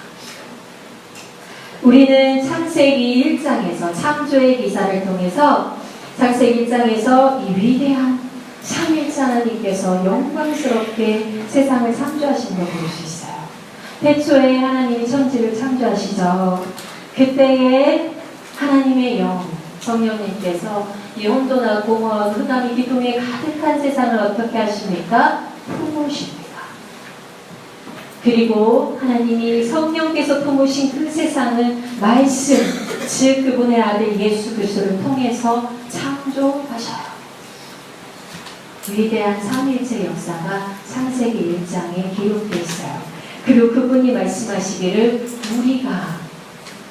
S1: 우리는 창세기 1장에서 창조의 기사를 통해서 창세기 1장에서 이 위대한 삼위일체 하나님께서 영광스럽게 세상을 창조하신 걸 볼 수 있어요. 태초에 하나님이 천지를 창조하시죠. 그때에 하나님의 영, 성령님께서 이 혼돈과 공허와 흑암이 기둥에 가득한 세상을 어떻게 하십니까? 품으십니다. 그리고 하나님이 성령께서 품으신 그 세상은 말씀, 즉 그분의 아들 예수 그리스도를 통해서 창조하셔요. 위대한 삼위일체 역사가 창세기 1장에 기록되어 있어요. 그리고 그분이 말씀하시기를 우리가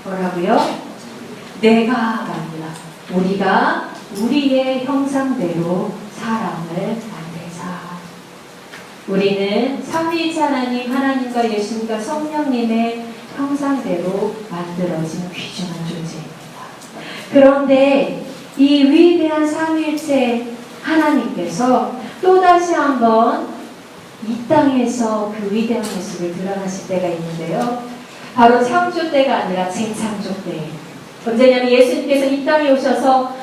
S1: 뭐라고요? 내가 말이라. 우리가 우리의 형상대로 사람을 만들자. 우리는 삼위일체 하나님, 하나님과 예수님과 성령님의 형상대로 만들어진 귀중한 존재입니다. 그런데 이 위대한 삼위일체 하나님께서 또다시 한번 이 땅에서 그 위대한 모습을 드러나실 때가 있는데요. 바로 창조 때가 아니라 재창조 때. 언제냐면 예수님께서 이 땅에 오셔서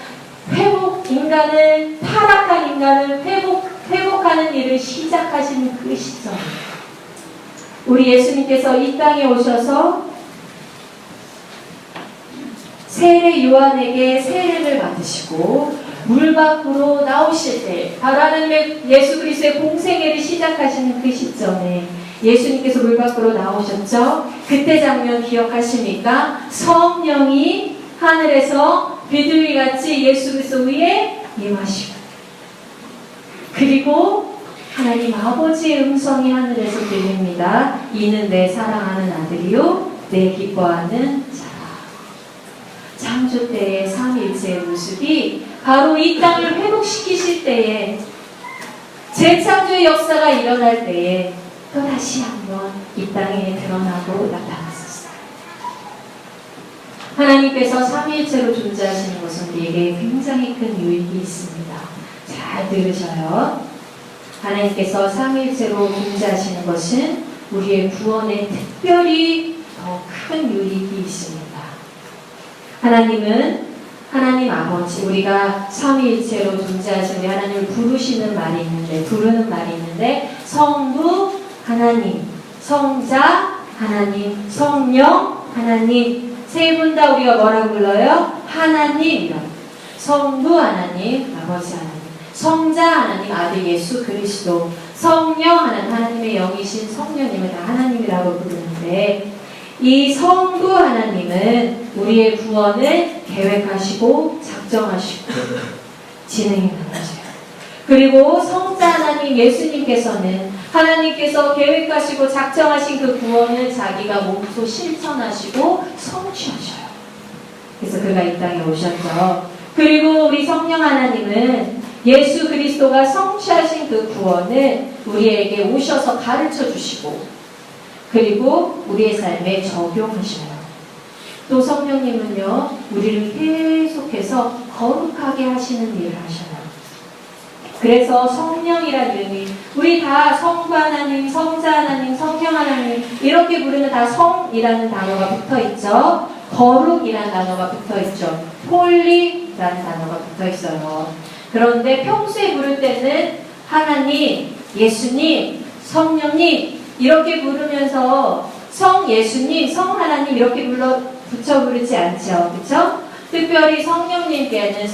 S1: 타락한 인간을 회복하는 일을 시작하시는 그 시점. 우리 예수님께서 이 땅에 오셔서 세례 요한에게 세례를 받으시고 물 밖으로 나오실 때, 바로 하나님의 예수 그리스도의 공생애를 시작하시는 그 시점에 예수님께서 물 밖으로 나오셨죠? 그때 장면 기억하십니까? 성령이 하늘에서 비둘기같이 예수 그리스도 위에 임하시고, 그리고 하나님 아버지의 음성이 하늘에서 들립니다. 이는 내 사랑하는 아들이요 내 기뻐하는 자라. 창조 때의 삼위일체의 모습이 바로 이 땅을 회복시키실 때에, 재창조의 역사가 일어날 때에 또다시 한번 이 땅에 드러나고 나타났었어요. 하나님께서 삼위일체로 존재하시는 것은 우리에게 굉장히 큰 유익이 있습니다. 잘 들으셔요. 하나님께서 삼위일체로 존재하시는 것은 우리의 구원에 특별히 더 큰 유익이 있습니다. 하나님은 하나님 아버지, 우리가 삼위일체로 존재하신 우리 하나님을 부르는 말이 있는데 성부 하나님, 성자 하나님, 성령 하나님, 세 분 다 우리가 뭐라고 불러요? 하나님이라고. 성부 하나님, 아버지 하나님, 성자 하나님, 아들 예수 그리스도, 성령 하나님, 하나님의 영이신 성령님을 다 하나님이라고 부르는데, 이 성부 하나님은 우리의 구원을 계획하시고 작정하시고 진행해 나가셔요. 그리고 성자 하나님 예수님께서는 하나님께서 계획하시고 작정하신 그 구원을 자기가 몸소 실천하시고 성취하셔요. 그래서 그가 이 땅에 오셨죠. 그리고 우리 성령 하나님은 예수 그리스도가 성취하신 그 구원을 우리에게 오셔서 가르쳐 주시고, 그리고 우리의 삶에 적용하셔요. 또 성령님은요, 우리를 계속해서 거룩하게 하시는 일을 하셔요. 그래서 성령이라는 이름이, 우리 다 성부 하나님, 성자 하나님, 성령 하나님 이렇게 부르면 다 성이라는 단어가 붙어있죠. 거룩이라는 단어가 붙어있죠. 홀리라는 단어가 붙어있어요. 그런데 평소에 부를 때는 하나님, 예수님, 성령님 이렇게 부르면서 성 예수님, 성 하나님 이렇게 붙여 부르지 않죠. 그렇죠? 특별히 성령님께는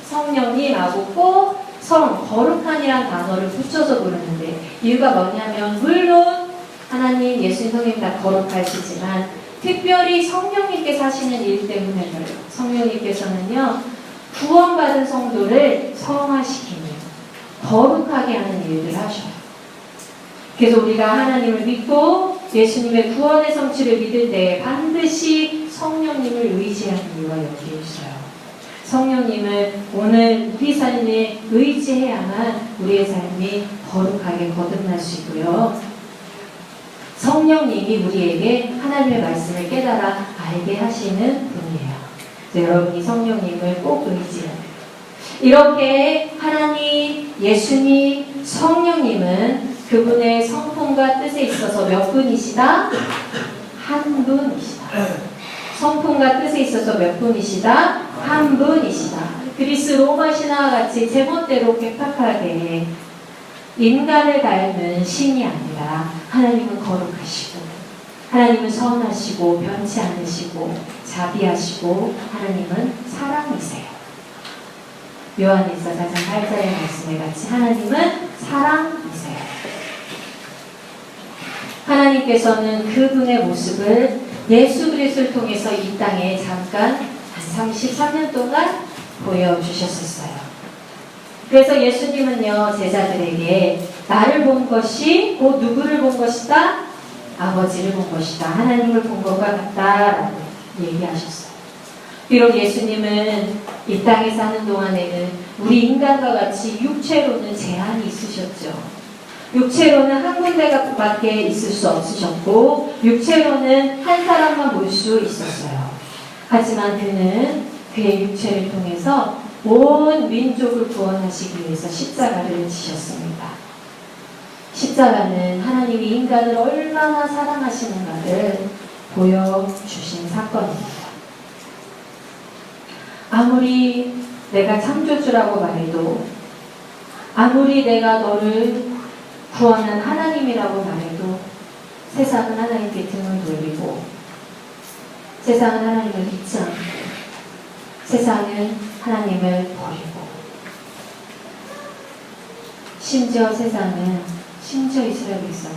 S1: 성령님하고 꼭 성, 거룩한이라는 단어를 붙여서 부르는데, 이유가 뭐냐면 물론 하나님, 예수님, 성령님 다 거룩하시지만 특별히 성령님께서 하시는 일 때문에 그래요. 성령님께서는요, 구원받은 성도를 성화시키는, 거룩하게 하는 일들을 하셔요. 그래서 우리가 하나님을 믿고 예수님의 구원의 성취를 믿을 때 반드시 성령님을 의지하는 이유가 여기에 있어요. 성령님을 오늘 우리 삶에 의지해야만 우리의 삶이 거룩하게 거듭날 수 있고요. 성령님이 우리에게 하나님의 말씀을 깨달아 알게 하시는 분이에요. 여러분이 성령님을 꼭 의지해야 돼요. 이렇게 하나님, 예수님, 성령님은 그분의 성품과 뜻에 있어서 몇 분이시다? 한 분이시다. 성품과 뜻에 있어서 몇 분이시다? 한 분이시다. 그리스 로마 신화와 같이 제멋대로 괴팍하게 인간을 닮은 신이 아니라 하나님은 거룩하시고, 하나님은 선하시고 변치 않으시고 자비하시고 하나님은 사랑이세요. 요한일서 4장 8절의 말씀에 같이 하나님은 사랑이세요. 하나님께서는 그분의 모습을 예수 그리스도를 통해서 이 땅에 잠깐 한 33년 동안 보여주셨었어요. 그래서 예수님은요, 제자들에게 나를 본 것이 곧 누구를 본 것이다? 아버지를 본 것이다. 하나님을 본 것과 같다라고 얘기하셨어요. 비록 예수님은 이 땅에 사는 동안에는 우리 인간과 같이 육체로는 제한이 있으셨죠. 육체로는 한 군데밖에 있을 수 없으셨고 육체로는 한 사람만 볼 수 있었어요. 하지만 그는 그의 육체를 통해서 온 민족을 구원하시기 위해서 십자가를 지셨습니다. 십자가는 하나님이 인간을 얼마나 사랑하시는가를 보여주신 사건입니다. 아무리 내가 창조주라고 말해도, 아무리 내가 너를 구원한 하나님이라고 말해도 세상은 하나님께 등을 돌리고, 세상은 하나님을 믿지 않고, 세상은 하나님을 버리고, 심지어 세상은, 심지어 이스라엘 백성은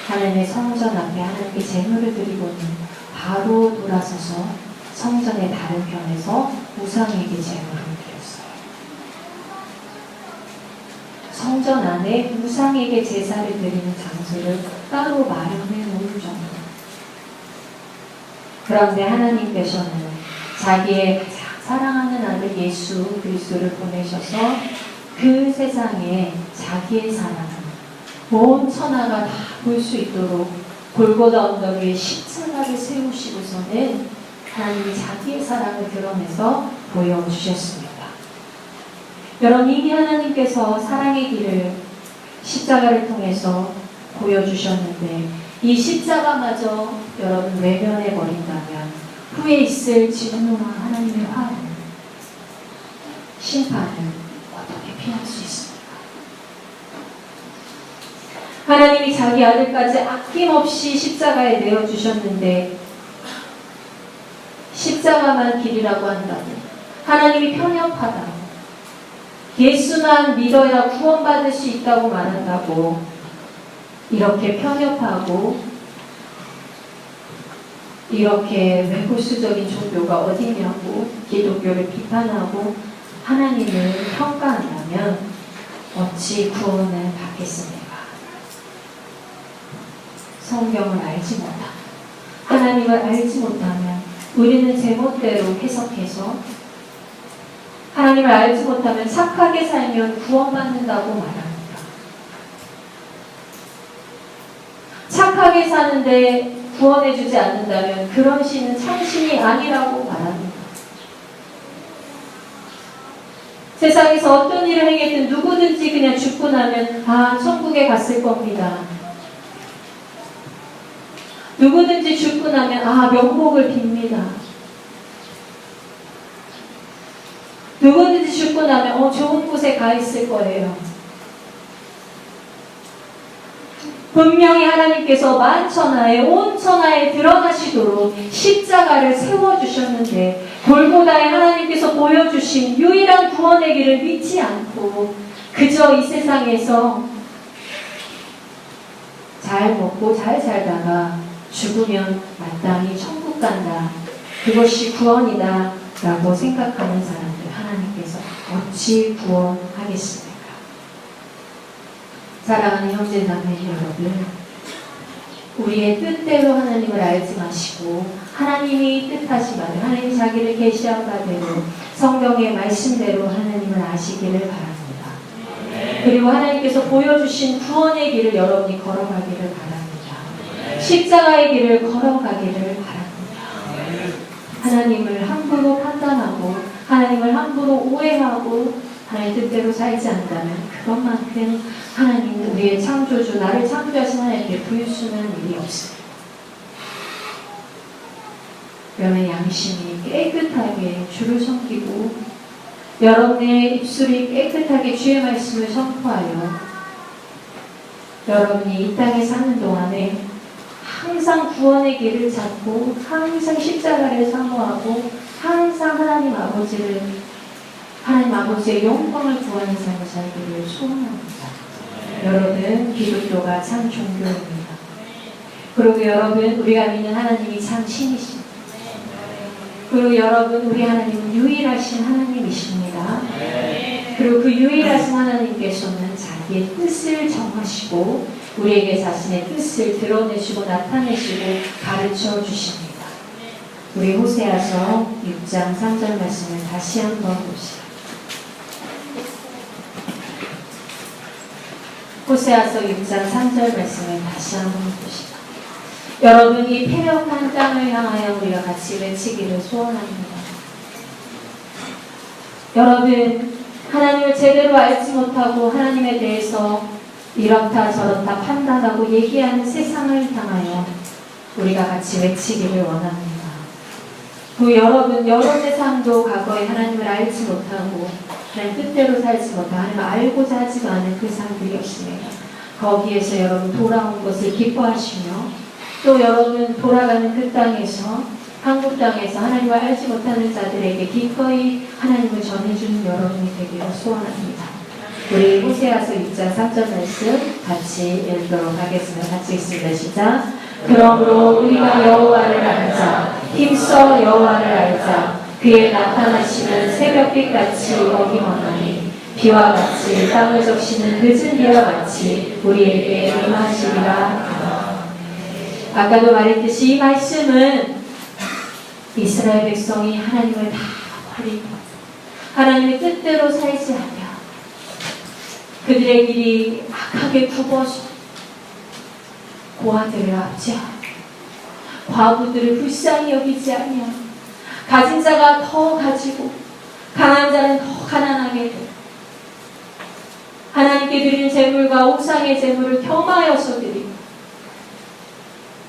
S1: 하나님의 성전 앞에 하나님께 제물을 드리고는 바로 돌아서서 성전의 다른 편에서 우상에게 제물을 드렸어요. 성전 안에 우상에게 제사를 드리는 장소를 따로 마련해 놓을 정도. 그런데 하나님께서는 자기의 가장 사랑하는 아들 예수 그리스도를 보내셔서 그 세상에 자기의 사랑을 온 천하가 다 볼 수 있도록 골고다 언덕 위에 십자가를 세우시고서는 하나님이 자기의 사랑을 드러내서 보여주셨습니다. 여러분, 이미 하나님께서 사랑의 길을 십자가를 통해서 보여주셨는데 이 십자가마저 여러분 외면해 버린다면 후에 있을 진노와 하나님의 화를, 심판을 어떻게 피할 수 있습니까? 하나님이 자기 아들까지 아낌없이 십자가에 내어주셨는데 십자가만 길이라고 한다고, 하나님이 편협하다고, 예수만 믿어야 구원받을 수 있다고 말한다고, 이렇게 편협하고 이렇게 외골수적인 종교가 어디냐고 기독교를 비판하고 하나님을 평가한다면 어찌 구원을 받겠습니까? 성경을 알지 못하면, 하나님을 알지 못하면 우리는 제멋대로 해석해서, 하나님을 알지 못하면 착하게 살면 구원받는다고 말합니다. 착하게 사는데 구원해주지 않는다면 그런 신은 참신이 아니라고 말합니다. 세상에서 어떤 일을 행했든 누구든지 그냥 죽고 나면 천국에 갔을 겁니다. 누구든지 죽고 나면 명복을 빕니다. 누구든지 죽고 나면 좋은 곳에 가 있을 거예요. 분명히 하나님께서 만천하에 온 천하에 드러나시도록 십자가를 세워주셨는데 골고다에 하나님께서 보여주신 유일한 구원의 길을 믿지 않고 그저 이 세상에서 잘 먹고 잘 살다가 죽으면 마땅히 천국 간다, 그것이 구원이다 라고 생각하는 사람들 하나님께서 어찌 구원하겠습니까? 사랑하는 형제자매 여러분, 우리의 뜻대로 하나님을 알지 마시고 하나님이 뜻하신 바대로, 하나님이 자기를 계시한 바대로 성경의 말씀대로 하나님을 아시기를 바랍니다. 그리고 하나님께서 보여주신 구원의 길을 여러분이 걸어가기를 바랍니다. 십자가의 길을 걸어가기를 바랍니다. 하나님을 함부로 판단하고 하나님을 함부로 오해하고 하나님 뜻대로 살지 않는다면 그것만큼 하나님은 우리의 창조주, 나를 창조하신 하나님께 불순한 일이 없습니다. 여러분의 양심이 깨끗하게 주를 섬기고 여러분의 입술이 깨끗하게 주의 말씀을 선포하여 여러분이 이 땅에 사는 동안에 항상 구원의 길을 찾고 항상 십자가를 사모하고 항상 하나님 아버지의 영광을 구하는 삶을 살기를 소원합니다. 여러분, 기독교가 참 종교입니다. 그리고 여러분, 우리가 믿는 하나님이 참 신이십니다. 그리고 여러분, 우리 하나님은 유일하신 하나님이십니다. 그리고 그 유일하신 하나님께서는 자기의 뜻을 정하시고 우리에게 자신의 뜻을 드러내시고 나타내시고 가르쳐 주십니다. 우리 호세아서 6장 3절 말씀을 다시 한번 봅시다. 호세아서 6장 3절 말씀을 다시 한번 봅시다. 여러분, 이 패역한 땅을 향하여 우리가 같이 외치기를 소원합니다. 여러분, 하나님을 제대로 알지 못하고 하나님에 대해서 이렇다 저렇다 판단하고 얘기하는 세상을 향하여 우리가 같이 외치기를 원합니다. 그 여러분, 여러 세상도 과거에 하나님을 알지 못하고 하나님 뜻대로 살지 못하고 하나님을 알고자 하지도 않은 그 삶들이었습니다. 거기에서 여러분 돌아온 것을 기뻐하시며 또 여러분 돌아가는 그 땅에서 한국 땅에서 하나님을 알지 못하는 자들에게 기꺼이 하나님을 전해주는 여러분이 되기를 소원합니다. 우리 호세아서 6장 3절 말씀 같이 읽도록 하겠습니다. 같이 읽습니다. 시작. 그러므로 우리가 여호와를 알자, 힘써 여호와를 알자. 그의 나타나시는 새벽빛같이 어김없나니 비와 같이 땅을 적시는 늦은 비와 같이 우리에게 임하시리라. 아까도 말했듯이 이 말씀은 이스라엘 백성이 하나님을 다 버리고 하나님의 뜻대로 살지 않으며 그들의 길이 악하게 굽어서 고아들을 압제하며 과부들을 불쌍히 여기지 않으며 가진 자가 더 가지고 가난한 자는 더 가난하게 되고 하나님께 드리는 제물과 옥상의 제물을 겸하여서 드리고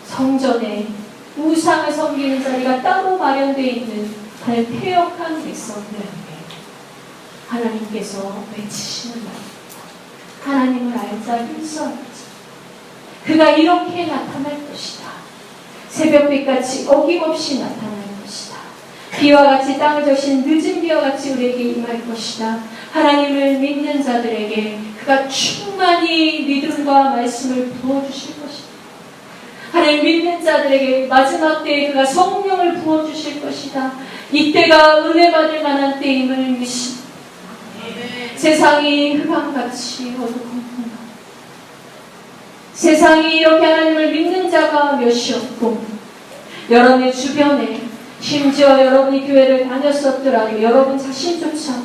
S1: 성전에 우상을 섬기는 자리가 따로 마련되어 있는 패역한 백성들에게 하나님께서 외치시는 말입니다. 하나님을 알자, 힘써 알자. 그가 이렇게 나타날 것이다. 새벽빛같이 어김없이 나타날 것이다. 비와 같이 땅을 적신 늦은 비와 같이 우리에게 임할 것이다. 하나님을 믿는 자들에게 그가 충만히 믿음과 말씀을 부어주실 것이다. 하나님 믿는 자들에게 마지막 때에 그가 성령을 부어주실 것이다. 이때가 은혜 받을 만한 때임을 믿습니다. 세상이 흑암같이 어두컴컴하고 세상이 이렇게 하나님을 믿는 자가 몇이 없고 여러분의 주변에 심지어 여러분이 교회를 다녔었더라도 여러분 자신조차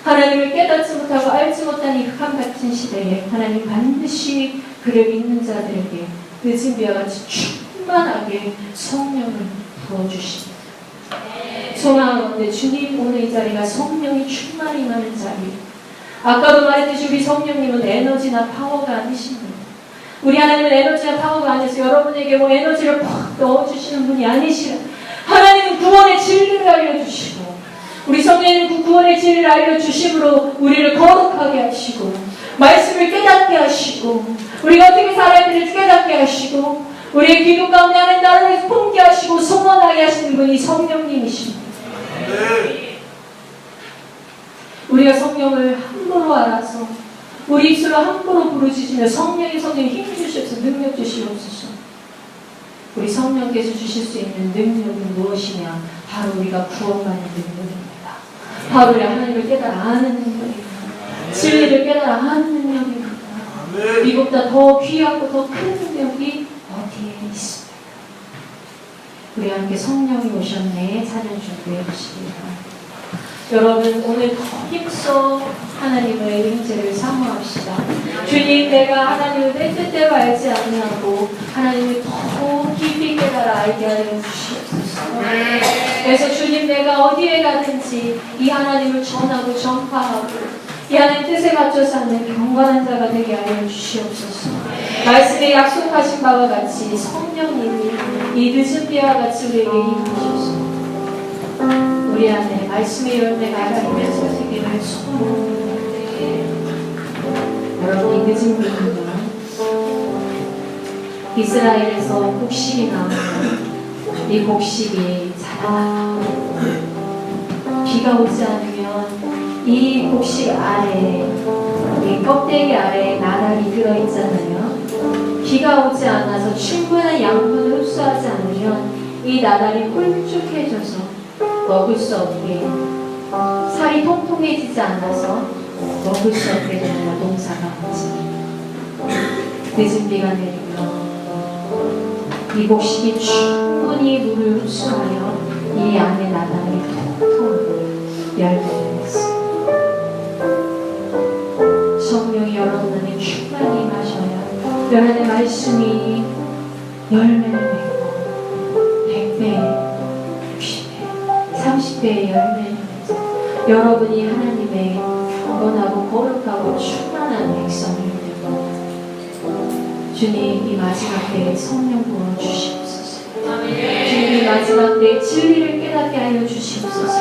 S1: 하나님을 깨닫지 못하고 알지 못한 이 흑암같은 시대에 하나님 반드시 그를 믿는 자들에게 늦은 비와 같이 충만하게 성령을 부어주십니다. 소망하건대 주님 오늘 이 자리가 성령이 충만히 임하는 자리. 아까도 말했듯이 우리 성령님은 에너지나 파워가 아니십니다. 우리 하나님은 에너지나 파워가 아니어서 여러분에게 뭐 에너지를 팍 넣어주시는 분이 아니시라. 하나님은 구원의 진리를 알려주시고 우리 성령님은 그 구원의 진리를 알려주심으로 우리를 거룩하게 하시고 말씀을 깨닫게 하시고 우리가 어떻게 살아야 되는지 깨닫게 하시고 우리의 기도 가운데 하나님 나라를 품게 하시고 소원하게 하시는 분이 성령님이십니다. 우리가 성령을 함부로 알아서 우리 입술로 함부로 부르짖으며 성령님 힘 주셔서 능력 주시옵소서. 우리 성령께서 주실 수 있는 능력은 무엇이냐? 바로 우리가 구원받는 능력입니다. 바로 우리 하나님을 깨달아 아는 능력입니다. 진리를 깨달아 아는 능력입니다. 이것보다 더 귀하고 더 큰 능력이 어디에 있습니까? 우리 함께 성령이 오셨네 찬양 준비해 주시기 바랍니다. 여러분 오늘 더 힘써 하나님의 임재를 사모합시다. 주님 내가 하나님을 내 뜻대로 알지 아니하고 하나님을 더 깊이 깨달아 알게 하여 주시옵소서. 그래서 주님 내가 어디에 가든지 이 하나님을 전하고 전파하고 이 하나님 뜻에 맞춰 사는 경건한 자가 되게 하여 주시옵소서. 말씀에 약속하신 바와 같이 성령님이 이 늦은 비와 같이 우리에게 임하셔서 우리 안에 말씀의 열매가 알아가면서 세계를 소원합니다. 여러분 이 늦은 비는요 이스라엘에서 곡식이 나오면 이 곡식이 자라나고 비가 오지 않으면 이 곡식 아래에 이 이 껍데기 아래에 나날이 들어있잖아요. 비가 오지 않아서 충분한 양분을 흡수하지 않으면 이 나날이 홀쭉해져서 먹을 수 없게, 살이 통통해지지 않아서 먹을 수 없게 되는 농사가 없지. 늦은 비가 내리면 이 곡식이 충분히 물을 흡수하여 이 안에 나날이 통통하고 열매를 맺습니다. 성령이 여러분 안에 충만히 마셔야 여러분의 말씀이 열매를 맺고 100배, 60배, 30배의 열매를 맺어 여러분이 하나님의 경건하고 거룩하고 충만한 백성이 되고, 주님 이 마지막 때에 성령 부어 주시옵소서. 주님 이 마지막 때에 진리를 깨닫게 하여 주시옵소서.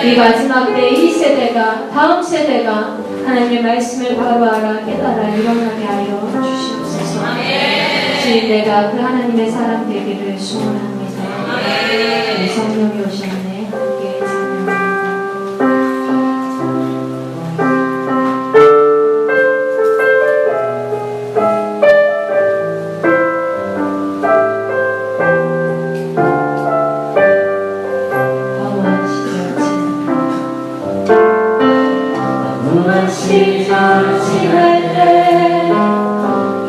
S1: 이 마지막 때 이 세대가, 다음 세대가 하나님의 말씀을 바로 알아 깨달아 일어나게 하여 주시옵소서. 주님 내가 그 하나님의 사람 되기를 소원합니다. 우리 성령이 오셨네. 함께 찬양합니다. 시절 지날 때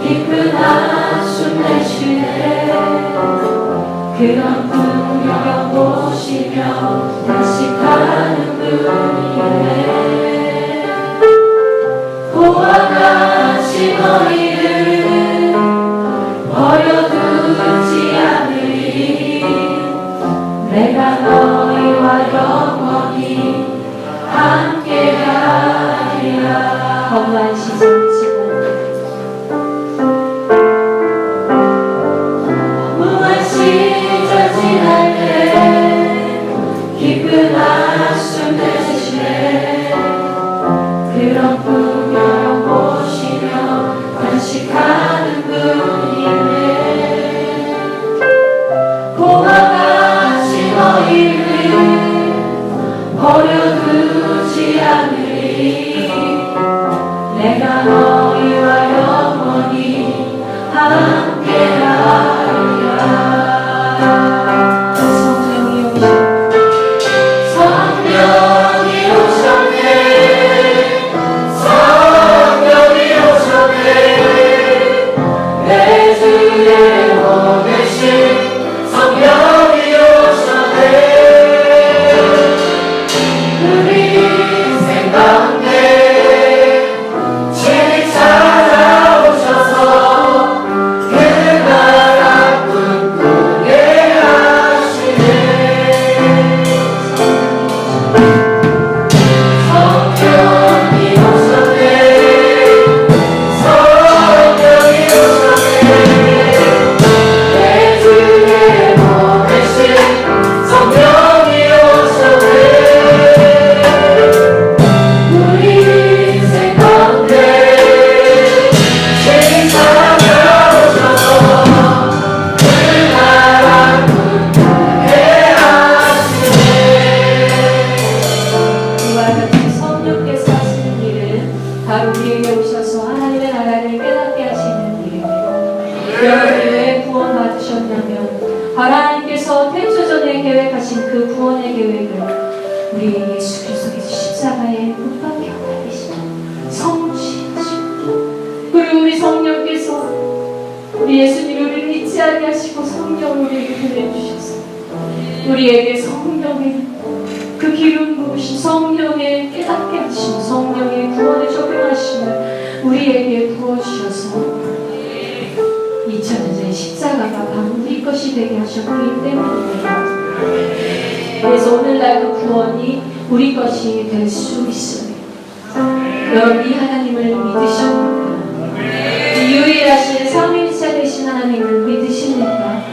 S1: 깊은 한숨 내쉴 때 그런 풍경 보시며 단식하는 분이네. 보아 같이 너희를 버려두지 않으리. 내가 너희와 영원히 함께하리라. 거부한 시절 지날 때 깊은 한숨 내쉬네. 그런 풍경 보시며 간식하는 분이네. 고와 같이 너희를 버려두지 않으리. 내가 너희와 영원히 함께하리라. 여러분이 구원 받으셨냐면 하나님께서 태초전에 계획하신 그 구원의 계획을 우리 예수 그리스도께서 십자가에 못 박혀 달리시고 성취하시고, 그리고 우리 성령께서 우리 예수님이 우리를 잊지 아니하시고 성령을 우리에게 보내주셔서 우리에게 성령의 그 기름 부으신 성령의 깨닫게 하시고 성령의 구원에 적용하심을 우리에게 부어주셔서 2000년 전에 십자가가 바로 우리 것이 되게 하셨기 때문이에요. 그래서 오늘날 그 구원이 우리 것이 될 수 있습니다. 여러분 이 하나님을 믿으십니까? 이 유일하신 삼위일체 되신 하나님을 믿으십니까?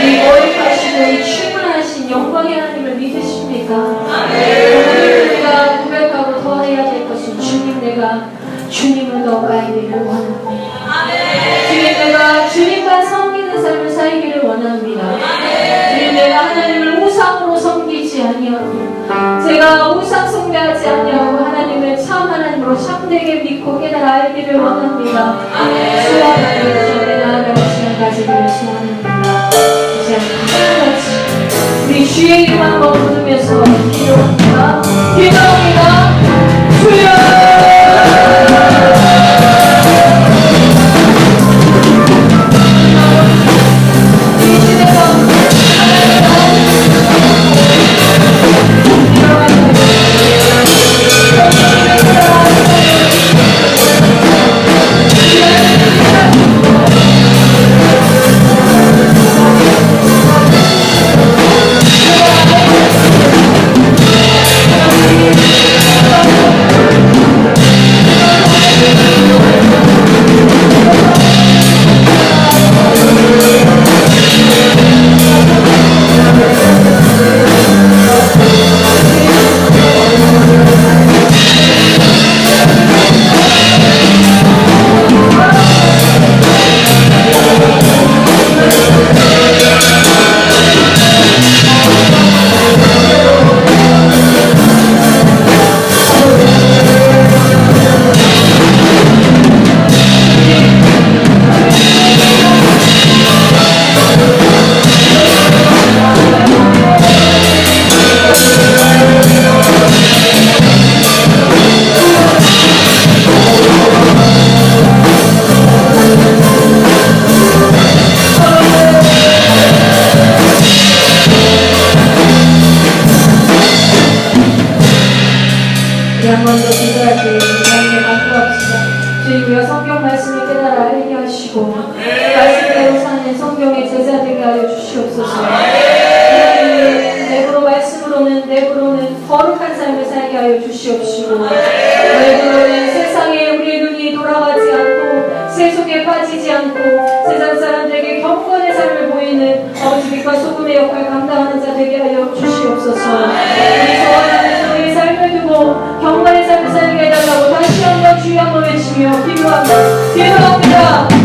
S1: 이 거룩하시고 이 충만하신 영광의 하나님을 믿으십니까? 오늘 우리가 고백하고 더 해야 될 것은 주님 내가 주님을 더 알기를 원합니다. 주님 내가 주님과 섬기는 삶을 살기를 원합니다. 주님 내가 하나님을 우상으로 섬기지 아니하고 제가 우상 숭배하지 아니하고 하나님을 참 하나님으로 참된 참되게 믿고 깨달아 알기를 원합니다. 소원하는 전에 나아갈 시간 가지기를 소원합니다. 이제 하나같이 우리 주의 이름 한번 부르면서 기도합니다. 기도합니다. 주여! 거룩한 삶을 살게 하여 주시옵시고 외부로는 세상에 우리의 눈이 돌아가지 않고 세속에 빠지지 않고 세상 사람들에게 경건의 삶을 보이는 아버지 빛과 소금의 역할 감당하는 자 되게 하여 주시옵소서. 우리 소원하는 우리의 삶을 두고 경건의 삶을 살게 해달라고 다시 한번 주여 한번 외치며 기도합니다.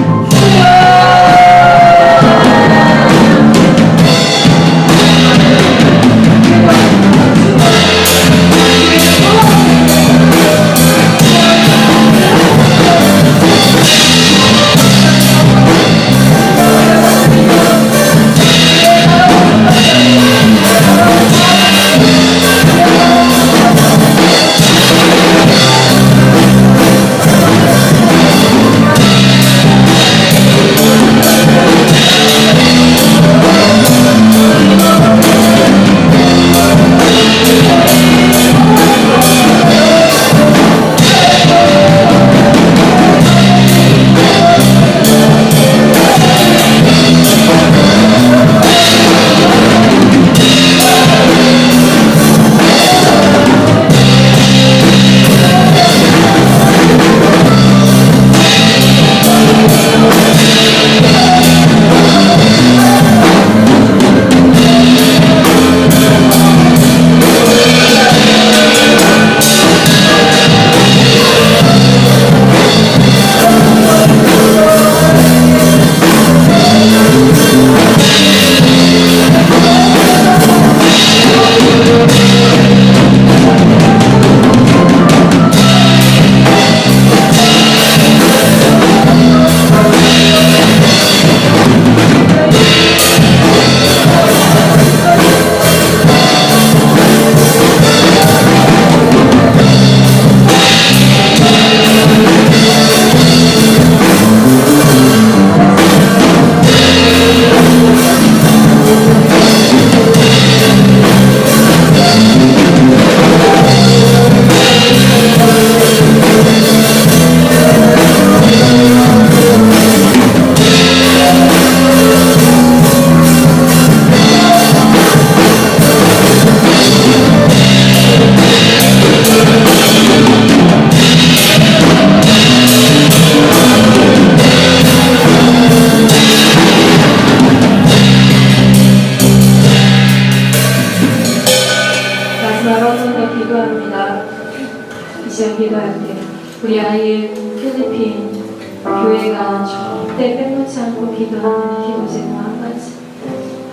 S1: 우리 아이의 필리핀 교회가 절대 빼놓지 않고 기도하는 기도 제목 한 가지,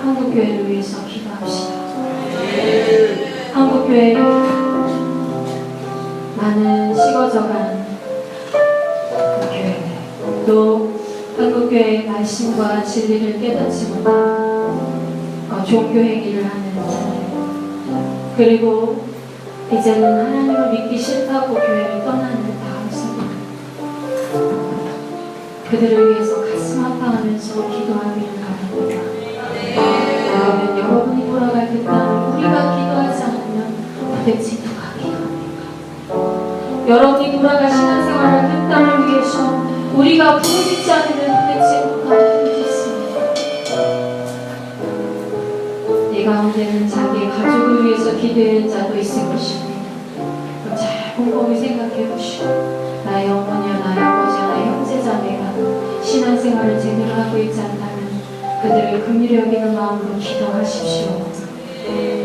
S1: 한국 교회를 위해서 기도합시다. 한국 교회 많은 식어져간 또 한국교회의 말씀과 진리를 깨닫지 못하고 종교 행위를 하는 자들, 그리고 이제는 하나님을 믿기 싫다고 교회를 떠나는 다음 세대, 그들을 위해서 가슴 아파하면서 기도하기를 바랍니다. 여러분, 여러분이 돌아갈 그 땅을 우리가 기도하지 않으면 도대체 누가 기도합니까? 여러분이 돌아갈 신앙생활을 그 땅을 위해서 우리가 부르짖지 않으면 도대체 누가 부르짖습니까? 이 가운데는 자기의 가족을 위해서 기도하는 자도 있을 것입니다. 그럼 잘 곰곰이 생각해 보시고, 나의 어머니와 나의 아버지와 나의 형제자매가 신앙생활을 제대로 하고 있지 않다면 그들을 긍휼히 여기는 마음으로 기도하십시오.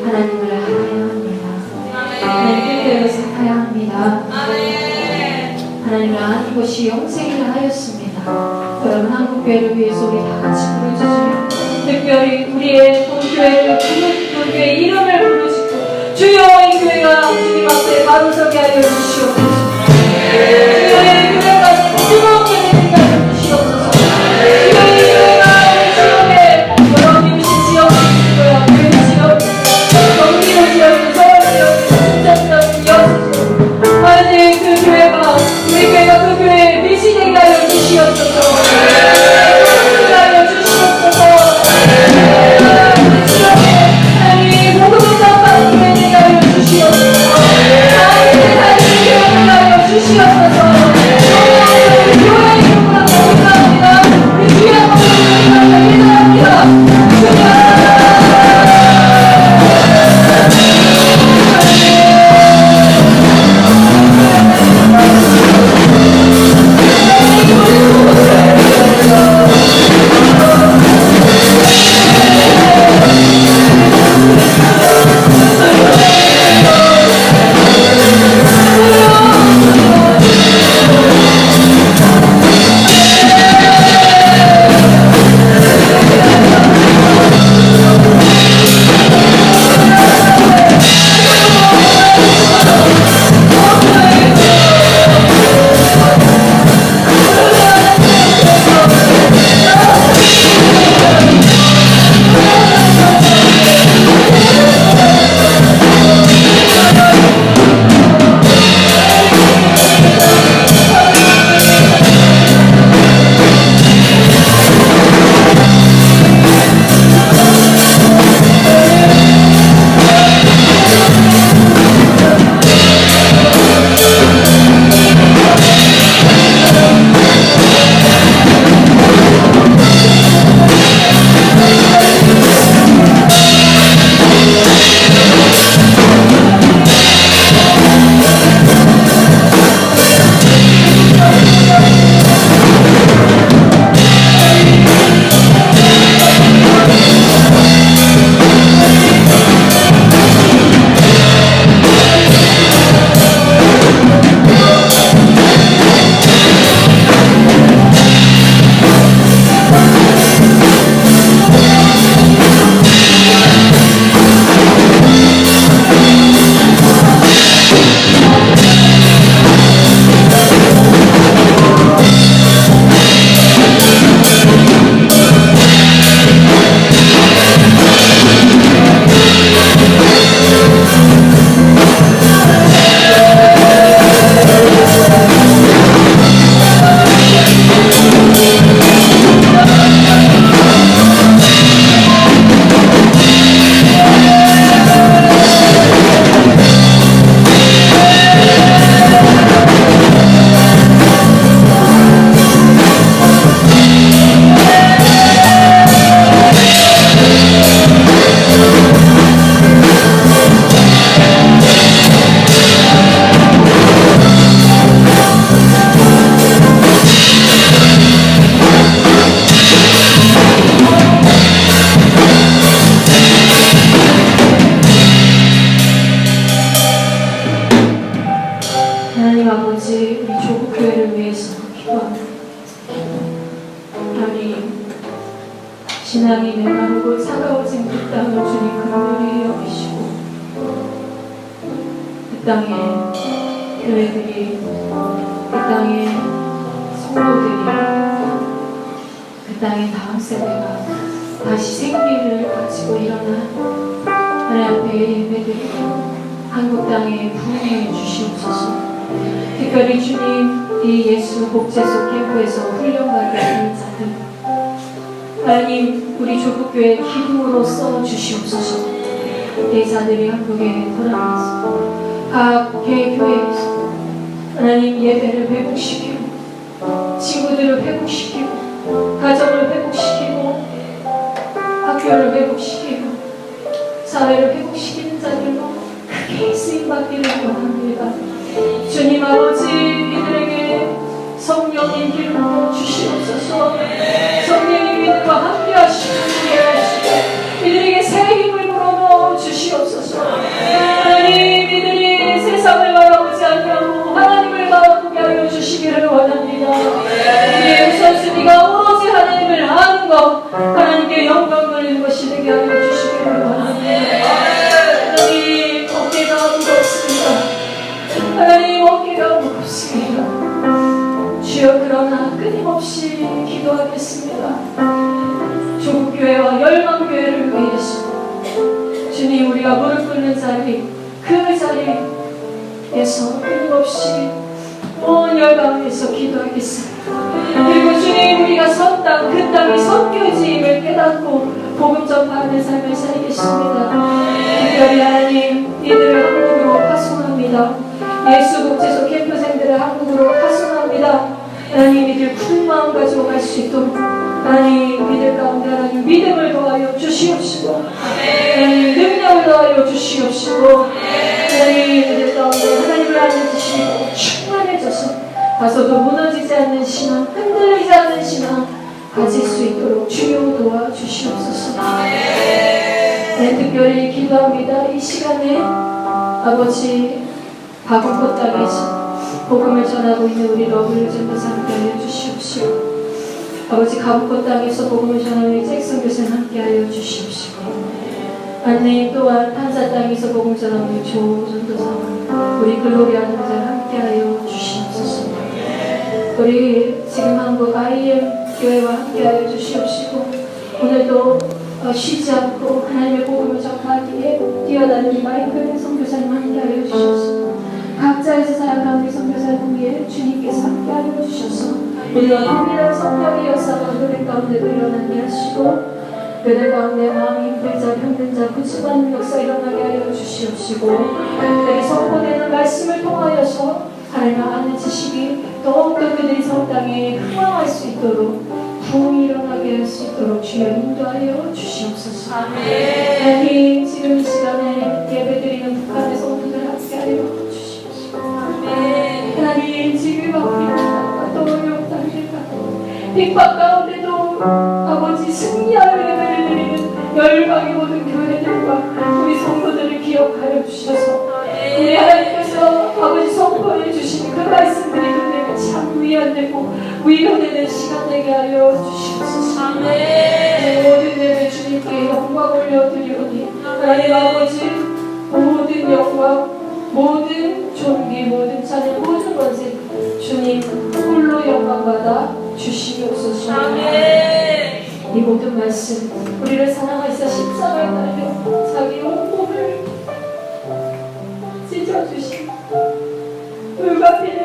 S1: 하나님을 알아야 합니다. 하나님 뜻대로 살아야 합니다. 하나님을 아는 것이 영생이라 하였습니다. 여러분, 한국교회를 위해서 우리 다 같이 부르짖으며, 특별히 우리의 본교회를 본교회 이름을 부르짖고, 주여 이 교회가 주님 앞에 바로 서게 하여 주시옵소서. 주여 이 교회가 뜨겁게 되게 하여 주시옵소서. 주여 이 교회가 우리 지역에 여러분이 주신 지역이 있을 거야. 교회 지역, 경기도 지역에, 서울 지역에, 순천지역 지역, 하나님 그 교회가, 우리 교회가 그 교회에 미시되게 하여 주시옵소서. 신앙이 메마르고 차가워진 그 땅을 주님 긍휼히 여기시고 그 땅의 교회들이 그 땅의 성도들이 땅의 다음 세대가 다시 생기를 가지고 일어나 하나님 앞에 예배드리고 한국 땅에 부흥해 주시옵소서. 특별히 주님, 이 예수 복제소 캠프에서 훈련받게 하는 자들, 하나님 우리 조국교회 기둥으로 써 주시옵소서. 이 자들이 한국에 돌아가서 각 개교회에서 하나님 예배를 회복시키고 친구들을 회복시키고 가정을 회복시키고 학교를 회복시키고 사회를 회복시키는 자들로 크게 쓰임받기를 원합니다. 주님 아버지, 이들에게 성령의 기름을 주시옵소서. 성령의 믿음과 함께 하시고 이들에게 새 힘을 불어넣어 주시옵소서. 하나님, 이들이 세상을 바라보지 않고 하나님을 바라보게 하여 주시기를 원합니다. 우리의 우선순위가 오로지 하나님을 아는 것, 하나님께 영광 돌리는 것이 되게 하여 주시기를 원합니다. 하나님, 어깨가 무겁습니다. 하나님, 어깨가 무겁습니다. 주여, 그러나 끊임없이 기도하겠습니다. 조국교회와 열방교회를 위해서 주님, 우리가 무릎 꿇는 자리, 그 자리에서 끊임없이 온 열방에서 기도하겠습니다. 그리고 주님, 우리가 선 땅, 그 땅이 선교지임을 깨닫고 복음 전파하는 삶을 살겠습니다. 특별히 하나님, 이들을 한국으로 파송합니다. 예수 복제소 캠프생들을 한국으로 파송합니다. 하나님, 이들 큰 마음 가지고 갈 수 있도록 하나님, 이들 가운데 하나님 믿음을 더하여 주시옵시고 하나님 능력을 더하여 주시옵시고 하나님, 이들 가운데 하나님을 알려주시고 충만해져서 가서도 무너지지 않는 신앙, 흔들리지 않는 신앙 가질 수 있도록 주여 도와주시옵소서. 네, 특별히 기도합니다. 이 시간에 아버지, 바구포 땅에서 복음을 전하고 있는 우리 러블리 전도사 함께하여 주시옵시고, 아버지 가부코 땅에서 복음을 전하는 잭슨 교사님 함께하여 주시옵시고, 하나님 또한 탄자 땅에서 복음 전하는 조 전도사, 우리 글로리아 전도사 함께하여 주시옵소서. 우리 지금 한국 IM 교회와 함께하여 주시옵시고, 오늘도 쉬지 않고 하나님의 복음을 전하기에 뛰어다니는 마이클 선교사님 함께하여 주셔서 각자에서 사역하는 선교사님 위에 주님께서 함께하여 주셔서 우리와 동일한 성령의 역사가 그들 가운데도 일어나게 하시고, 그들 가운데 마음이 힘든 자, 병든 자, 구집하는 역사 일어나게 하여 주시옵시고, 그들이 선포되는 말씀을 통하여서 하나님 아는 지식이 더욱더 그들이 성당에 흥황할 수 있도록 부흥이 일어나게 할 수 있도록 주여 인도하여 주시옵소서. 하나님, 지금 이 시간에 예배드리는 북한의 성도들 함께하여 주시옵시고, 하나님, 지금 아프리카 땅과 또 어려운 땅들과 핍박 가운데도 아버지 승리하여 예배를 드리는 열방의 모든 교회들과 우리 성도들을 기억하여 주셔서 우리 하나님께서 아버지 선포해 주신 그 말씀들이 그들에게 참 위안되고 위로되는 시간 되게 하여 주시옵소서. 모든 예배 주님께 영광 올려드리오니 하나님 아버지, 모든 영광, 모든 존귀, 모든 찬양, 모든 권세 주님 홀로 영광받아 주시옵소서. 이 모든 말씀, 우리를 사랑하시사 십자가에 달려 자기 온몸을 찢어주신 불가피를